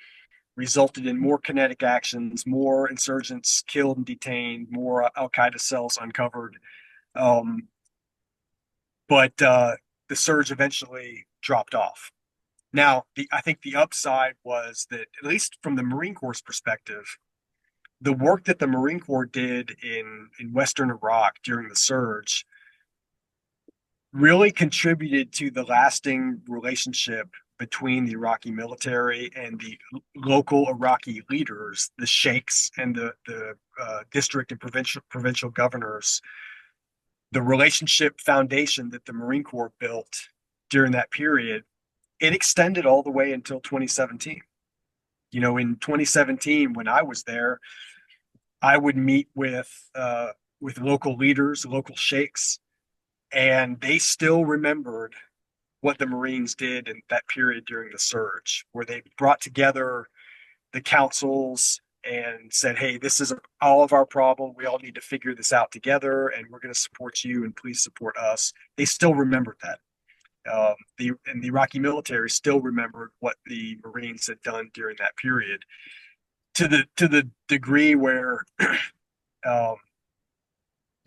resulted in more kinetic actions, more insurgents killed and detained, more Al Qaeda cells uncovered. Um, but the surge eventually dropped off. Now, I think the upside was that, at least from the Marine Corps' perspective, the work that the Marine Corps did in Western Iraq during the surge really contributed to the lasting relationship between the Iraqi military and the local Iraqi leaders, the sheikhs and the district and provincial governors. The relationship foundation that the Marine Corps built during that period, it extended all the way until 2017. In 2017, when I was there, I would meet with local leaders, local sheikhs, and they still remembered what the Marines did in that period during the surge, where they brought together the councils and said, "Hey, this is all of our problem. We all need to figure this out together, and we're going to support you, and please support us." They still remembered that. The Iraqi military still remembered what the Marines had done during that period, to the degree where, um,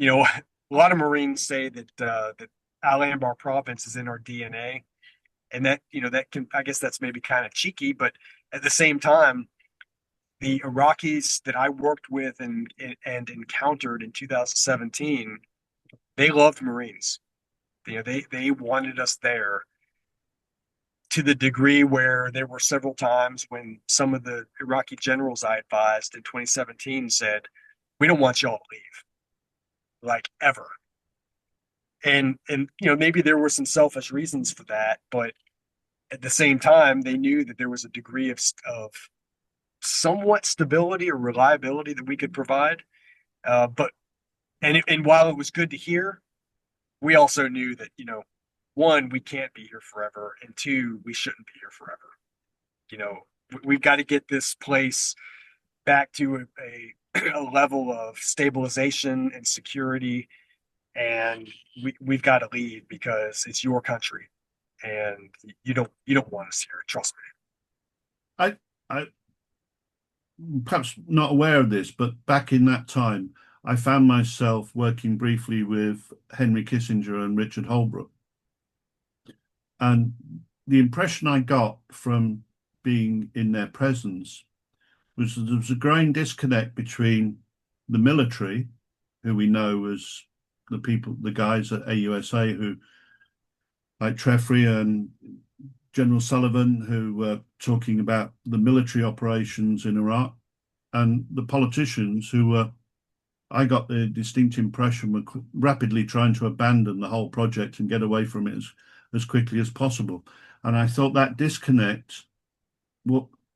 a lot of Marines say that Al Anbar province is in our DNA, and that can, I guess that's maybe kind of cheeky, but at the same time, the Iraqis that I worked with and encountered in 2017, they loved Marines. They wanted us there, to the degree where there were several times when some of the Iraqi generals I advised in 2017 said, "We don't want y'all to leave, like, ever." And maybe there were some selfish reasons for that, but at the same time, they knew that there was a degree of somewhat stability or reliability that we could provide. But and while it was good to hear, we also knew that, one, we can't be here forever, and two, we shouldn't be here forever. You know, we've got to get this place back to a level of stabilization and security, and we've got to leave because it's your country, and you don't want us here. Trust me. I, I perhaps not aware of this, but back in that time, I found myself working briefly with Henry Kissinger and Richard Holbrooke. And the impression I got from being in their presence was that there was a growing disconnect between the military, who we know as the people, the guys at AUSA who, like Treffry and General Sullivan, who were talking about the military operations in Iraq, and the politicians who were, I got the distinct impression, were rapidly trying to abandon the whole project and get away from it as quickly as possible. And I thought that disconnect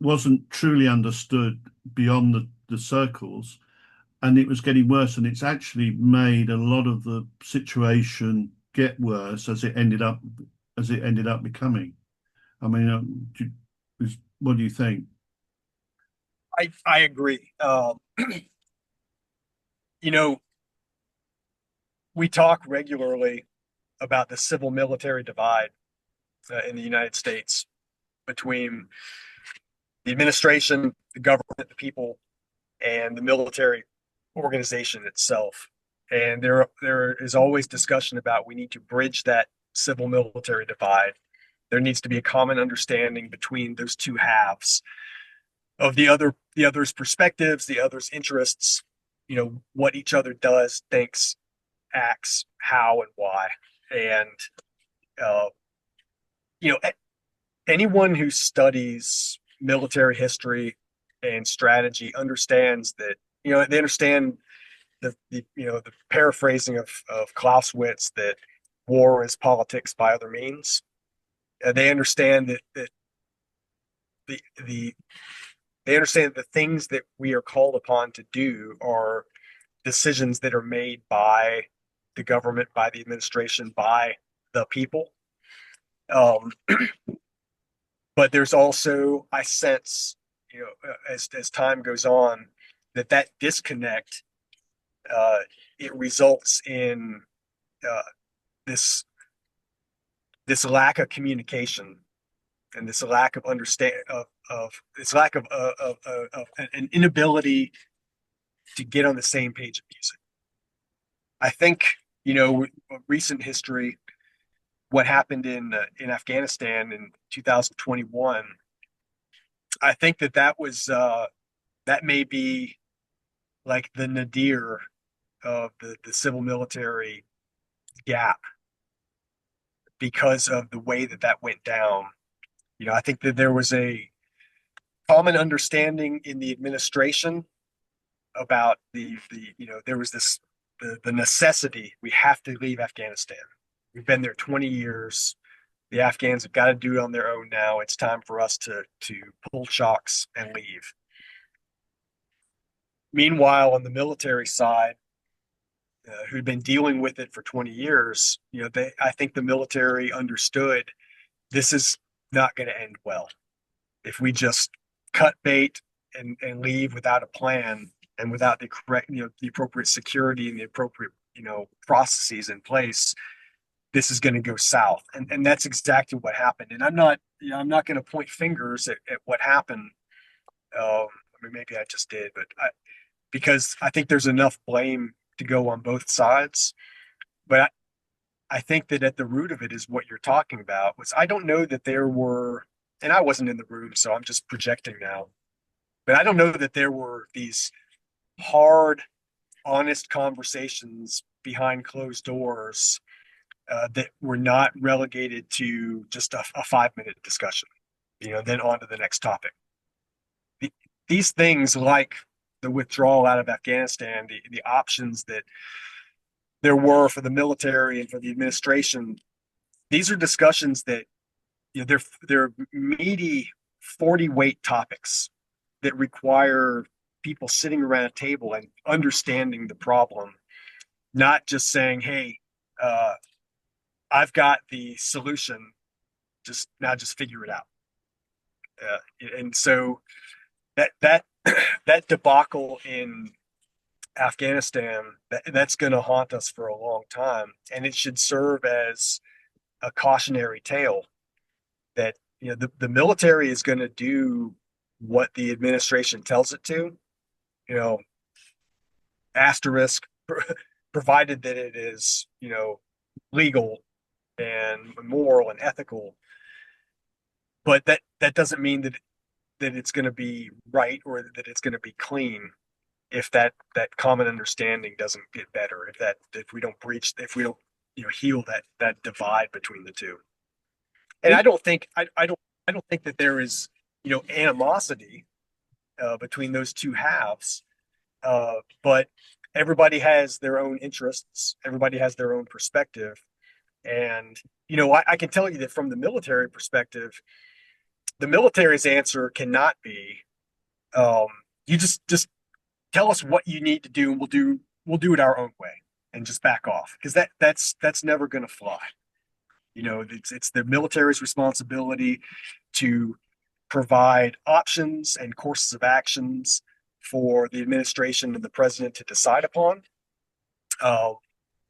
wasn't truly understood beyond the circles, and it was getting worse. And it's actually made a lot of the situation get worse as it ended up becoming. I mean, what do you think? I agree. You know, we talk regularly about the civil military divide in the United States between the administration, the government, the people, and the military organization itself. And there is always discussion about we need to bridge that civil military divide. There needs to be a common understanding between those two halves of the other's perspectives, the other's interests, what each other does, thinks, acts, how and why. And uh, you know, anyone who studies military history and strategy understands that, they understand the paraphrasing of Clausewitz, that war is politics by other means. They understand that the they understand that the things that we are called upon to do are decisions that are made by the government, by the administration, by the people. Um, but there's also, I sense, as time goes on, that disconnect, uh, it results in uh, this this lack of communication and this lack of understand of this lack of an inability to get on the same page of music. I think, recent history, what happened in Afghanistan in 2021, I think that was that may be like the nadir of the civil military gap because of the way that went down. I think that there was a common understanding in the administration about there was the necessity. We have to leave Afghanistan. We've been there 20 years. The Afghans have got to do it on their own now. It's time for us to pull shocks and leave. Meanwhile, on the military side, who'd been dealing with it for 20 years, I think the military understood this is not going to end well. If we just cut bait and leave without a plan and without the correct, the appropriate security and the appropriate, processes in place, this is going to go south. And that's exactly what happened. And I'm not going to point fingers at what happened. I mean, maybe I just did, but because I think there's enough blame to go on both sides. But I think that at the root of it is what you're talking about. Was I don't know that there were, and I wasn't in the room, so I'm just projecting now. But I don't know that there were these hard, honest conversations behind closed doors that were not relegated to just a 5-minute discussion, then on to the next topic. These things, like the withdrawal out of Afghanistan, the options that there were for the military and for the administration, these are discussions that, they're meaty 40 weight topics that require people sitting around a table and understanding the problem, not just saying, hey, I've got the solution, just figure it out. And so that that debacle in Afghanistan, that's going to haunt us for a long time, and it should serve as a cautionary tale that the military is going to do what the administration tells it to, you know, asterisk, provided that it is, legal and moral and ethical. But that doesn't mean that it's going to be right or that it's going to be clean if that common understanding doesn't get better, if we don't breach, if we don't heal that divide between the two. And I don't think that there is animosity between those two halves, but everybody has their own interests, everybody has their own perspective, and I can tell you that from the military perspective, the military's answer cannot be, um, you just tell us what you need to do, and we'll do it our own way, and just back off, because that's never going to fly. It's the military's responsibility to provide options and courses of actions for the administration and the president to decide upon. Uh,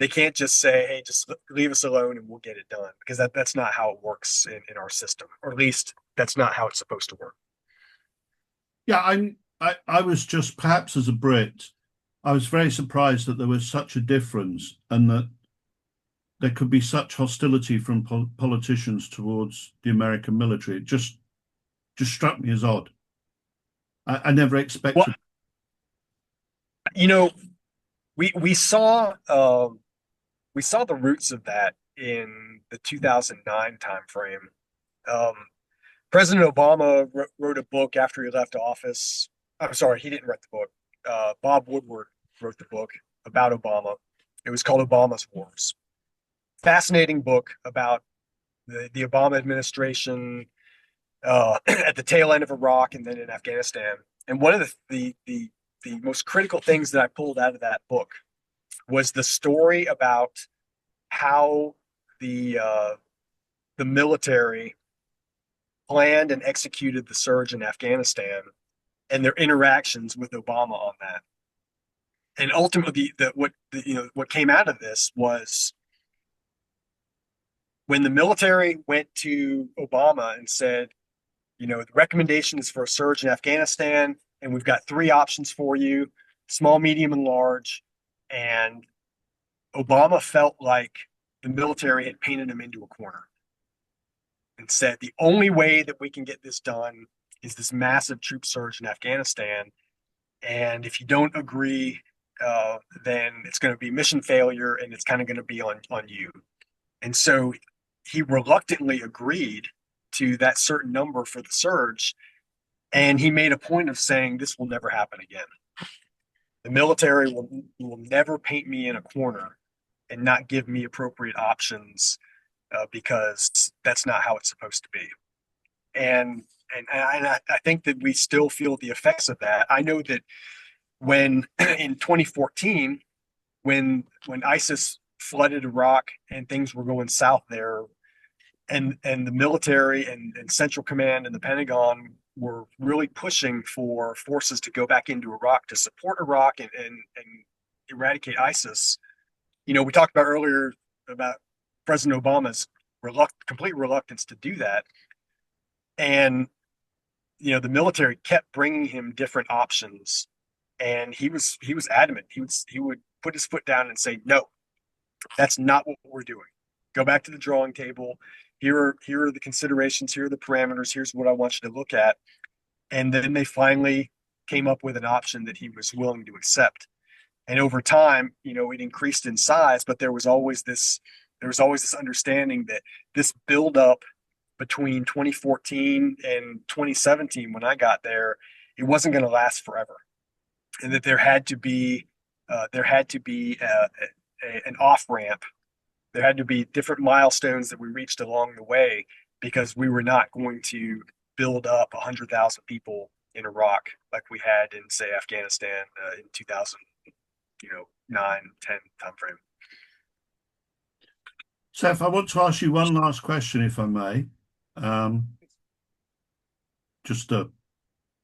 they can't just say, "Hey, just leave us alone and we'll get it done," because that's not how it works in our system, or at least that's not how it's supposed to work. Yeah, I was just, perhaps as a Brit, I was very surprised that there was such a difference and that there could be such hostility from politicians towards the American military. It just struck me as odd. I never Well, expected. you know, we saw the roots of that in the 2009 timeframe. Um, President Obama wrote a book after he left office. I'm sorry, he didn't write the book. Bob Woodward wrote the book about Obama. It was called Obama's Wars. Fascinating book about the Obama administration at the tail end of Iraq and then in Afghanistan. And one of the most critical things that I pulled out of that book was the story about how the military planned and executed the surge in Afghanistan and their interactions with Obama on that. And ultimately, what came out of this was when the military went to Obama and said, the recommendation is for a surge in Afghanistan, and we've got three options for you: small, medium, and large. And Obama felt like the military had painted him into a corner and said, the only way that we can get this done is this massive troop surge in Afghanistan. And if you don't agree, then it's going to be mission failure, and it's kind of going to be on you. And so he reluctantly agreed to that certain number for the surge. And he made a point of saying, this will never happen again. The military will never paint me in a corner and not give me appropriate options, because that's not how it's supposed to be. And I think that we still feel the effects of that. I know that when in 2014, when ISIS flooded Iraq and things were going south there, and the military and Central Command and the Pentagon were really pushing for forces to go back into Iraq to support Iraq and eradicate ISIS. We talked about earlier about President Obama's complete reluctance to do that. And, the military kept bringing him different options. And he was adamant. He would put his foot down and say, no, that's not what we're doing. Go back to the drawing table. Here are the considerations. Here are the parameters. Here's what I want you to look at. And then they finally came up with an option that he was willing to accept. And over time, it increased in size, but there was always this understanding that this buildup between 2014 and 2017, when I got there, it wasn't going to last forever, and that there had to be an off ramp. There had to be different milestones that we reached along the way, because we were not going to build up 100,000 people in Iraq like we had in, say, Afghanistan in 2000, 9, 10 timeframe. Seth, I want to ask you one last question, if I may. Um, just a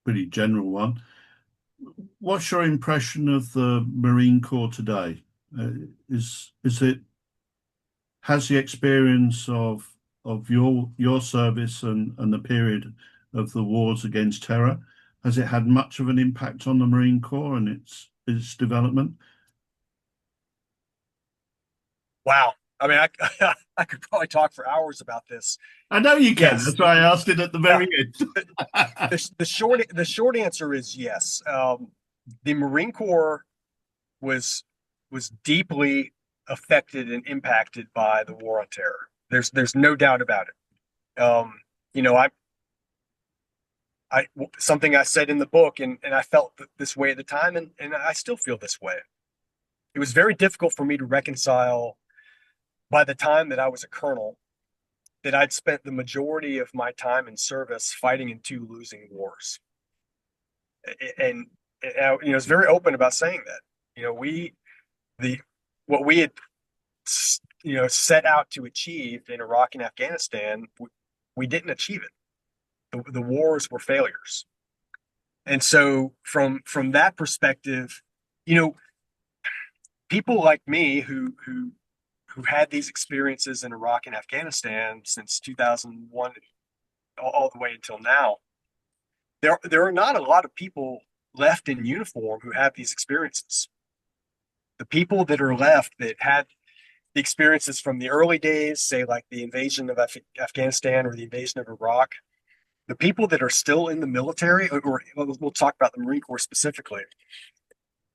pretty general one. What's your impression of the Marine Corps today? Is it has the experience of your service and the period of the wars against terror, has it had much of an impact on the Marine Corps and its development? Wow. I mean, I could probably talk for hours about this. I know you can. Yes. That's why I asked it at the Yeah. very end. The short answer is yes. The Marine Corps was was deeply affected and impacted by the war on terror. There's no doubt about it. You know, I something I said in the book, and I felt this way at the time, and I still feel this way. It was very difficult for me to reconcile by the time that I was a colonel that I'd spent the majority of my time in service fighting in two losing wars. And I was very open about saying that. You know, the what we had set out to achieve in Iraq and Afghanistan, we didn't achieve it. The wars were failures. And so from that perspective, you know, people like me who had these experiences in Iraq and Afghanistan since 2001 all the way until now, there are not a lot of people left in uniform who have these experiences. The people that are left that had the experiences from the early days, say like the invasion of Afghanistan or the invasion of Iraq, the people that are still in the military, or we'll talk about the Marine Corps specifically,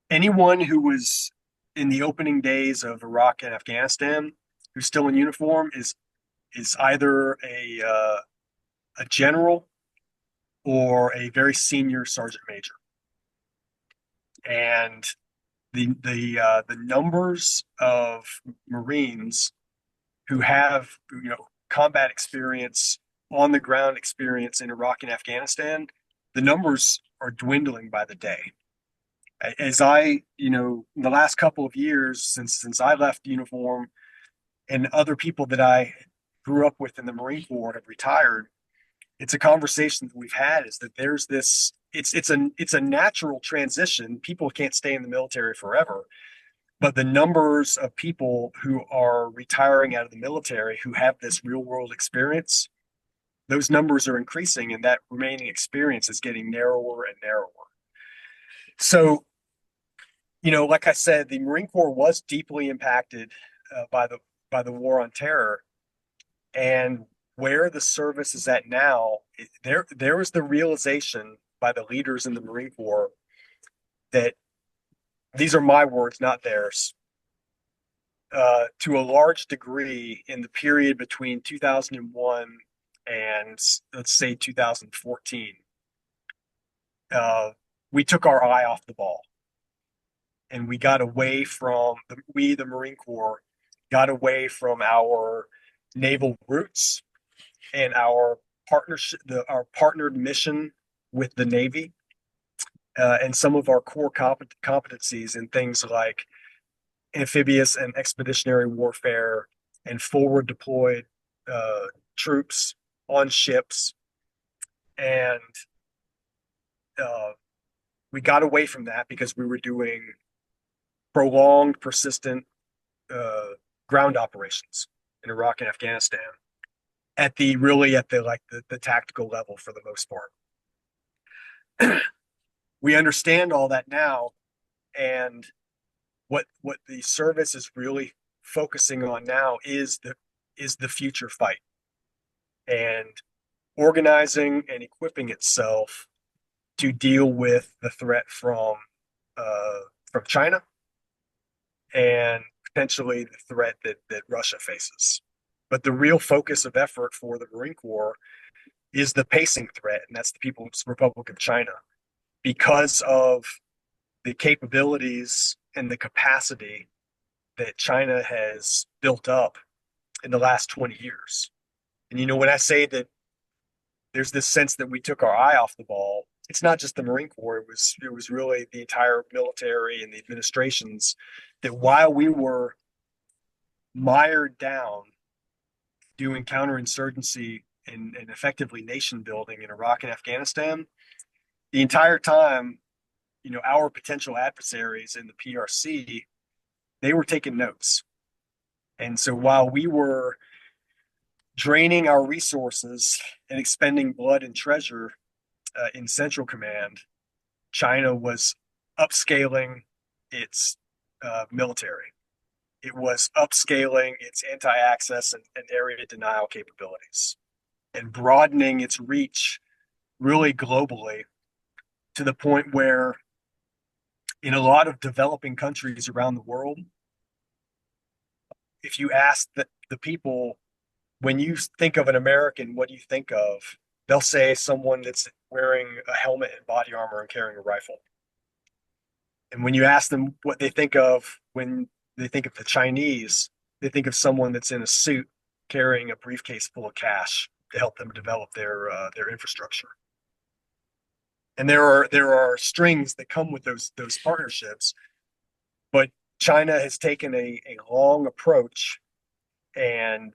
anyone who was in the opening days of Iraq and Afghanistan who's still in uniform is either a general or a very senior sergeant major. And the numbers of Marines who have combat experience, on the ground experience in Iraq and Afghanistan, the numbers are dwindling by the day. As in the last couple of years since I left uniform, and other people that I grew up with in the Marine Corps have retired, it's a conversation that we've had, is that there's this it's a natural transition. People can't stay in the military forever, but the numbers of people who are retiring out of the military who have this real world experience, those numbers are increasing, and that remaining experience is getting narrower and narrower. So, like I said, the Marine Corps was deeply impacted by the war on terror, and where the service is at now, there was the realization by the leaders in the Marine Corps that, these are my words, not theirs, to a large degree in the period between 2001 and let's say 2014, we took our eye off the ball, and we got away from the Marine Corps got away from our naval roots and our our partnered mission with the Navy, and some of our core competencies in things like amphibious and expeditionary warfare and forward deployed troops on ships. And we got away from that because we were doing prolonged, persistent ground operations in Iraq and Afghanistan at the tactical level for the most part. We understand all that now, and what the service is really focusing on now is the future fight, and organizing and equipping itself to deal with the threat from China, and potentially the threat that Russia faces. But the real focus of effort for the Marine Corps is the pacing threat, and that's the People's Republic of China, because of the capabilities and the capacity that China has built up in the last 20 years. And when I say that there's this sense that we took our eye off the ball, it's not just the Marine Corps. It was really the entire military and the administrations, that while we were mired down doing counterinsurgency and effectively nation building in Iraq and Afghanistan, the entire time, our potential adversaries in the PRC, they were taking notes. And so while we were draining our resources and expending blood and treasure in Central Command, China was upscaling its military. It was upscaling its anti-access and area denial capabilities and broadening its reach really globally to the point where in a lot of developing countries around the world, if you ask the people, when you think of an American, what do you think of? They'll say someone that's wearing a helmet and body armor and carrying a rifle. And when you ask them what they think of when they think of the Chinese, they think of someone that's in a suit carrying a briefcase full of cash to help them develop their infrastructure. And there are strings that come with those partnerships, but China has taken a long approach, and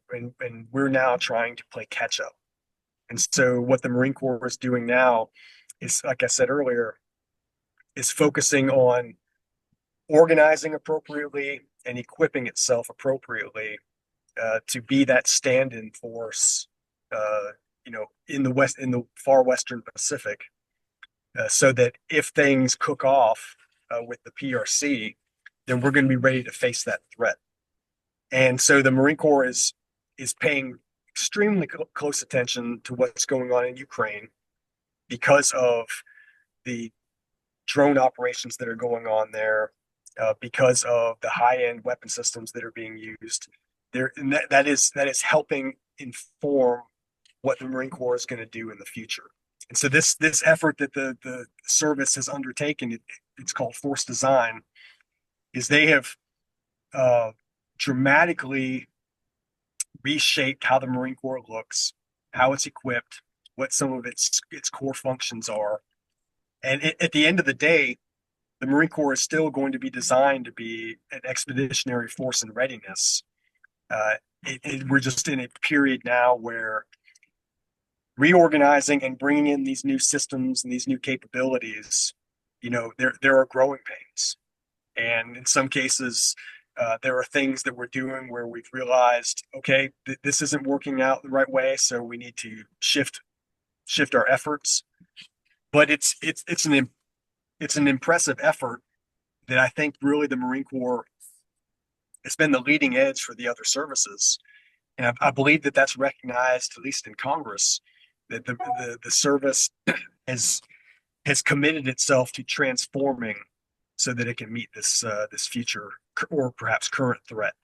we're now trying to play catch up. And so what the Marine Corps is doing now is, like I said earlier, is focusing on organizing appropriately and equipping itself appropriately to be that stand-in force, in the far Western Pacific, so that if things cook off with the PRC, then we're going to be ready to face that threat. And so the Marine Corps is paying extremely close attention to what's going on in Ukraine because of the drone operations that are going on there, because of the high-end weapon systems that are being used. There, and that is helping inform what the Marine Corps is going to do in the future. And so this effort that the service has undertaken, it's called Force Design, is they have dramatically reshaped how the Marine Corps looks, how it's equipped, what some of its core functions are. And at the end of the day, the Marine Corps is still going to be designed to be an expeditionary force in readiness. We're just in a period now where reorganizing and bringing in these new systems and these new capabilities, there are growing pains. And in some cases, there are things that we're doing where we've realized, okay, this isn't working out the right way, so we need to shift our efforts. But it's an impressive effort that I think really the Marine Corps has been the leading edge for the other services, and I believe that that's recognized, at least in Congress, that the service has committed itself to transforming so that it can meet this future or perhaps current threat.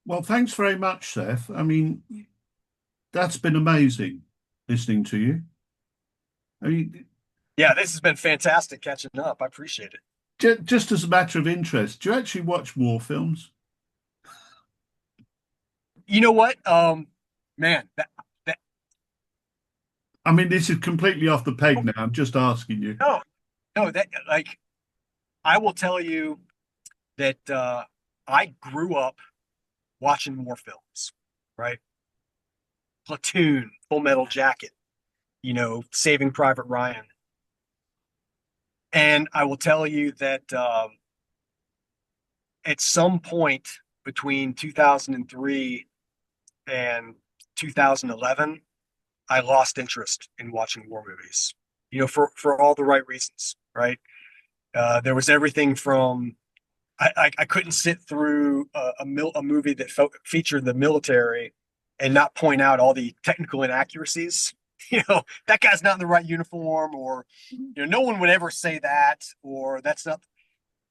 Well, thanks very much, Seth. I mean, that's been amazing listening to you. I mean, Yeah, this has been fantastic catching up. I appreciate it. just as a matter of interest, do you actually watch war films? You know what? Man, I mean, this is completely off the peg now. I'm just asking you. no, no, that like I will tell you that I grew up watching war films, right? Platoon, Full Metal Jacket, Saving Private Ryan. And I will tell you that at some point between 2003 and 2011, I lost interest in watching war movies, for all the right reasons, right? There was everything from I couldn't sit through a movie that featured the military and not point out all the technical inaccuracies. That guy's not in the right uniform, or no one would ever say that, or that's not.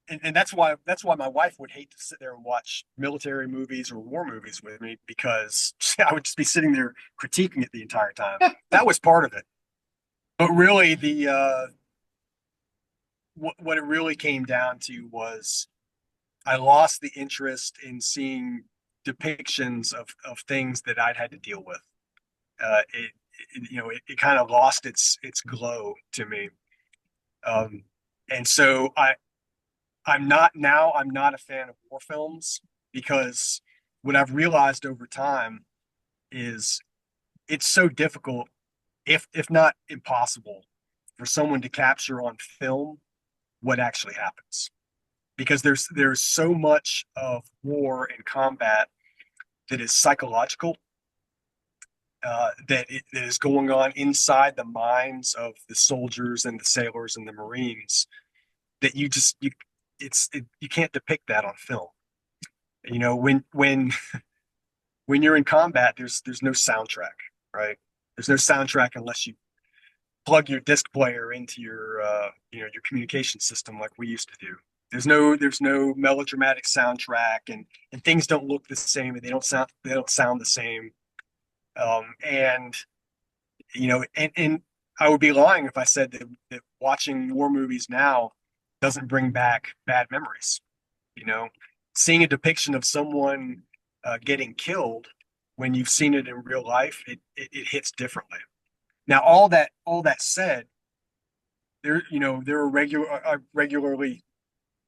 And that's why my wife would hate to sit there and watch military movies or war movies with me, because I would just be sitting there critiquing it the entire time. That was part of it, but really what it really came down to was I lost the interest in seeing depictions of things that I'd had to deal with. It kind of lost its glow to me. And so I'm not a fan of war films, because what I've realized over time is it's so difficult, if not impossible, for someone to capture on film what actually happens. Because there's so much of war and combat that is psychological, that is going on inside the minds of the soldiers and the sailors and the Marines that you can't depict that on film. You know, when you're in combat, there's no soundtrack, right? There's no soundtrack unless you plug your disc player into your communication system like we used to do. There's no melodramatic soundtrack, and things don't look the same, and they don't sound the same. And and I would be lying if I said that watching war movies now doesn't bring back bad memories. You know, seeing a depiction of someone getting killed when you've seen it in real life, it hits differently. Now, all that said, there are I regularly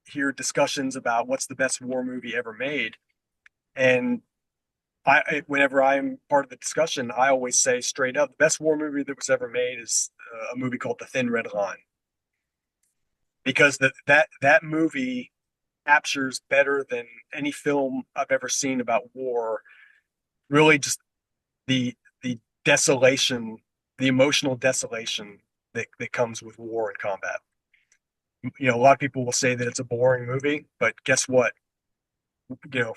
hear discussions about what's the best war movie ever made, and whenever I'm part of the discussion, I always say straight up, the best war movie that was ever made is a movie called The Thin Red Line, because that movie captures better than any film I've ever seen about war. Really, just the desolation, the emotional desolation that comes with war and combat. A lot of people will say that it's a boring movie, but guess what? You know,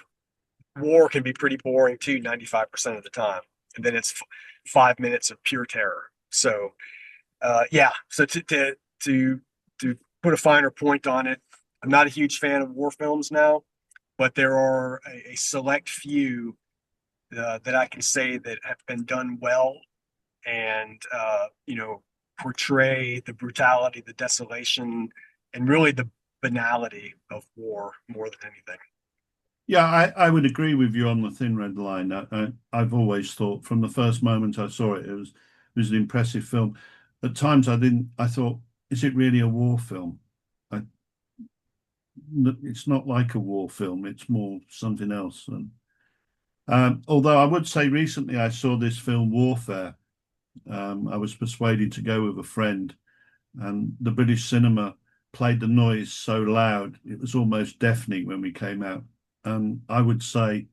war can be pretty boring too, 95% of the time. And then it's 5 minutes of pure terror. So, yeah. So to put a finer point on it, I'm not a huge fan of war films now, but there are a select few that I can say that have been done well, and portray the brutality, the desolation, and really the banality of war more than anything. Yeah, I would agree with you on the Thin Red Line. I've always thought from the first moment I saw it, it was an impressive film. At times I thought, is it really a war film? I, it's not like a war film. It's more something else. And although I would say recently I saw this film Warfare. I was persuaded to go with a friend, and the British cinema played the noise so loud it was almost deafening when we came out. And I would say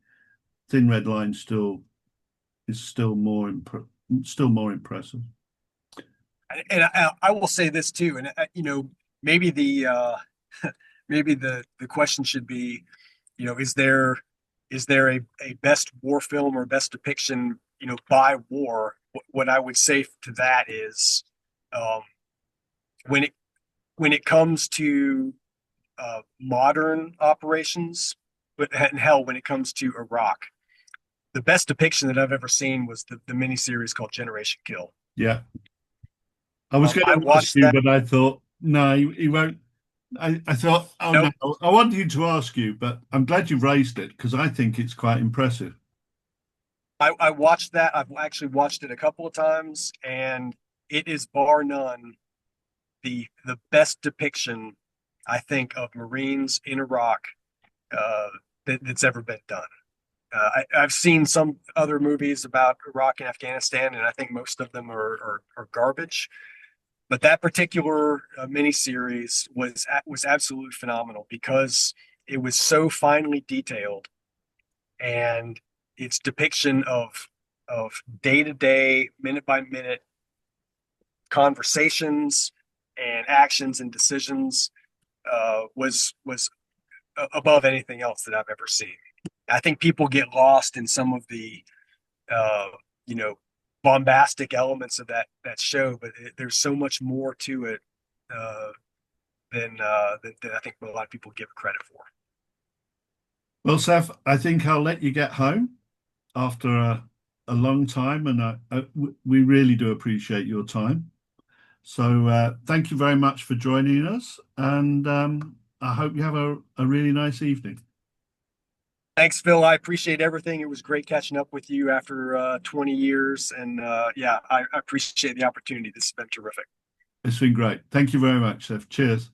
Thin Red Line is still more impressive. And I will say this too, and maybe maybe the question should be, is there a best war film or best depiction, by war? What I would say to that is, um, when it comes to modern operations, but and hell, when it comes to Iraq, the best depiction that I've ever seen was the miniseries called Generation Kill. Yeah. I was going I to ask watched you, that. but I thought, no, he won't. I thought, oh no, Nope. I wanted you to ask you, but I'm glad you raised it because I think it's quite impressive. I watched that. I've actually watched it a couple of times, and it is bar none the best depiction, I think, of Marines in Iraq uh, that's ever been done. I've seen some other movies about Iraq and Afghanistan, and I think most of them are garbage. But that particular miniseries was absolutely phenomenal because it was so finely detailed, and its depiction of day to day, minute by minute conversations and actions and decisions was above anything else that I've ever seen. I think people get lost in some of the uh, you know bombastic elements of that show, but there's so much more to it uh, than I think a lot of people give it credit for. Well, Seth, I think I'll let you get home after a long time, and we really do appreciate your time. So thank you very much for joining us, and I hope you have a really nice evening. Thanks, Phil. I appreciate everything. It was great catching up with you after 20 years. And yeah, I appreciate the opportunity. This has been terrific. It's been great. Thank you very much, Seth. Cheers.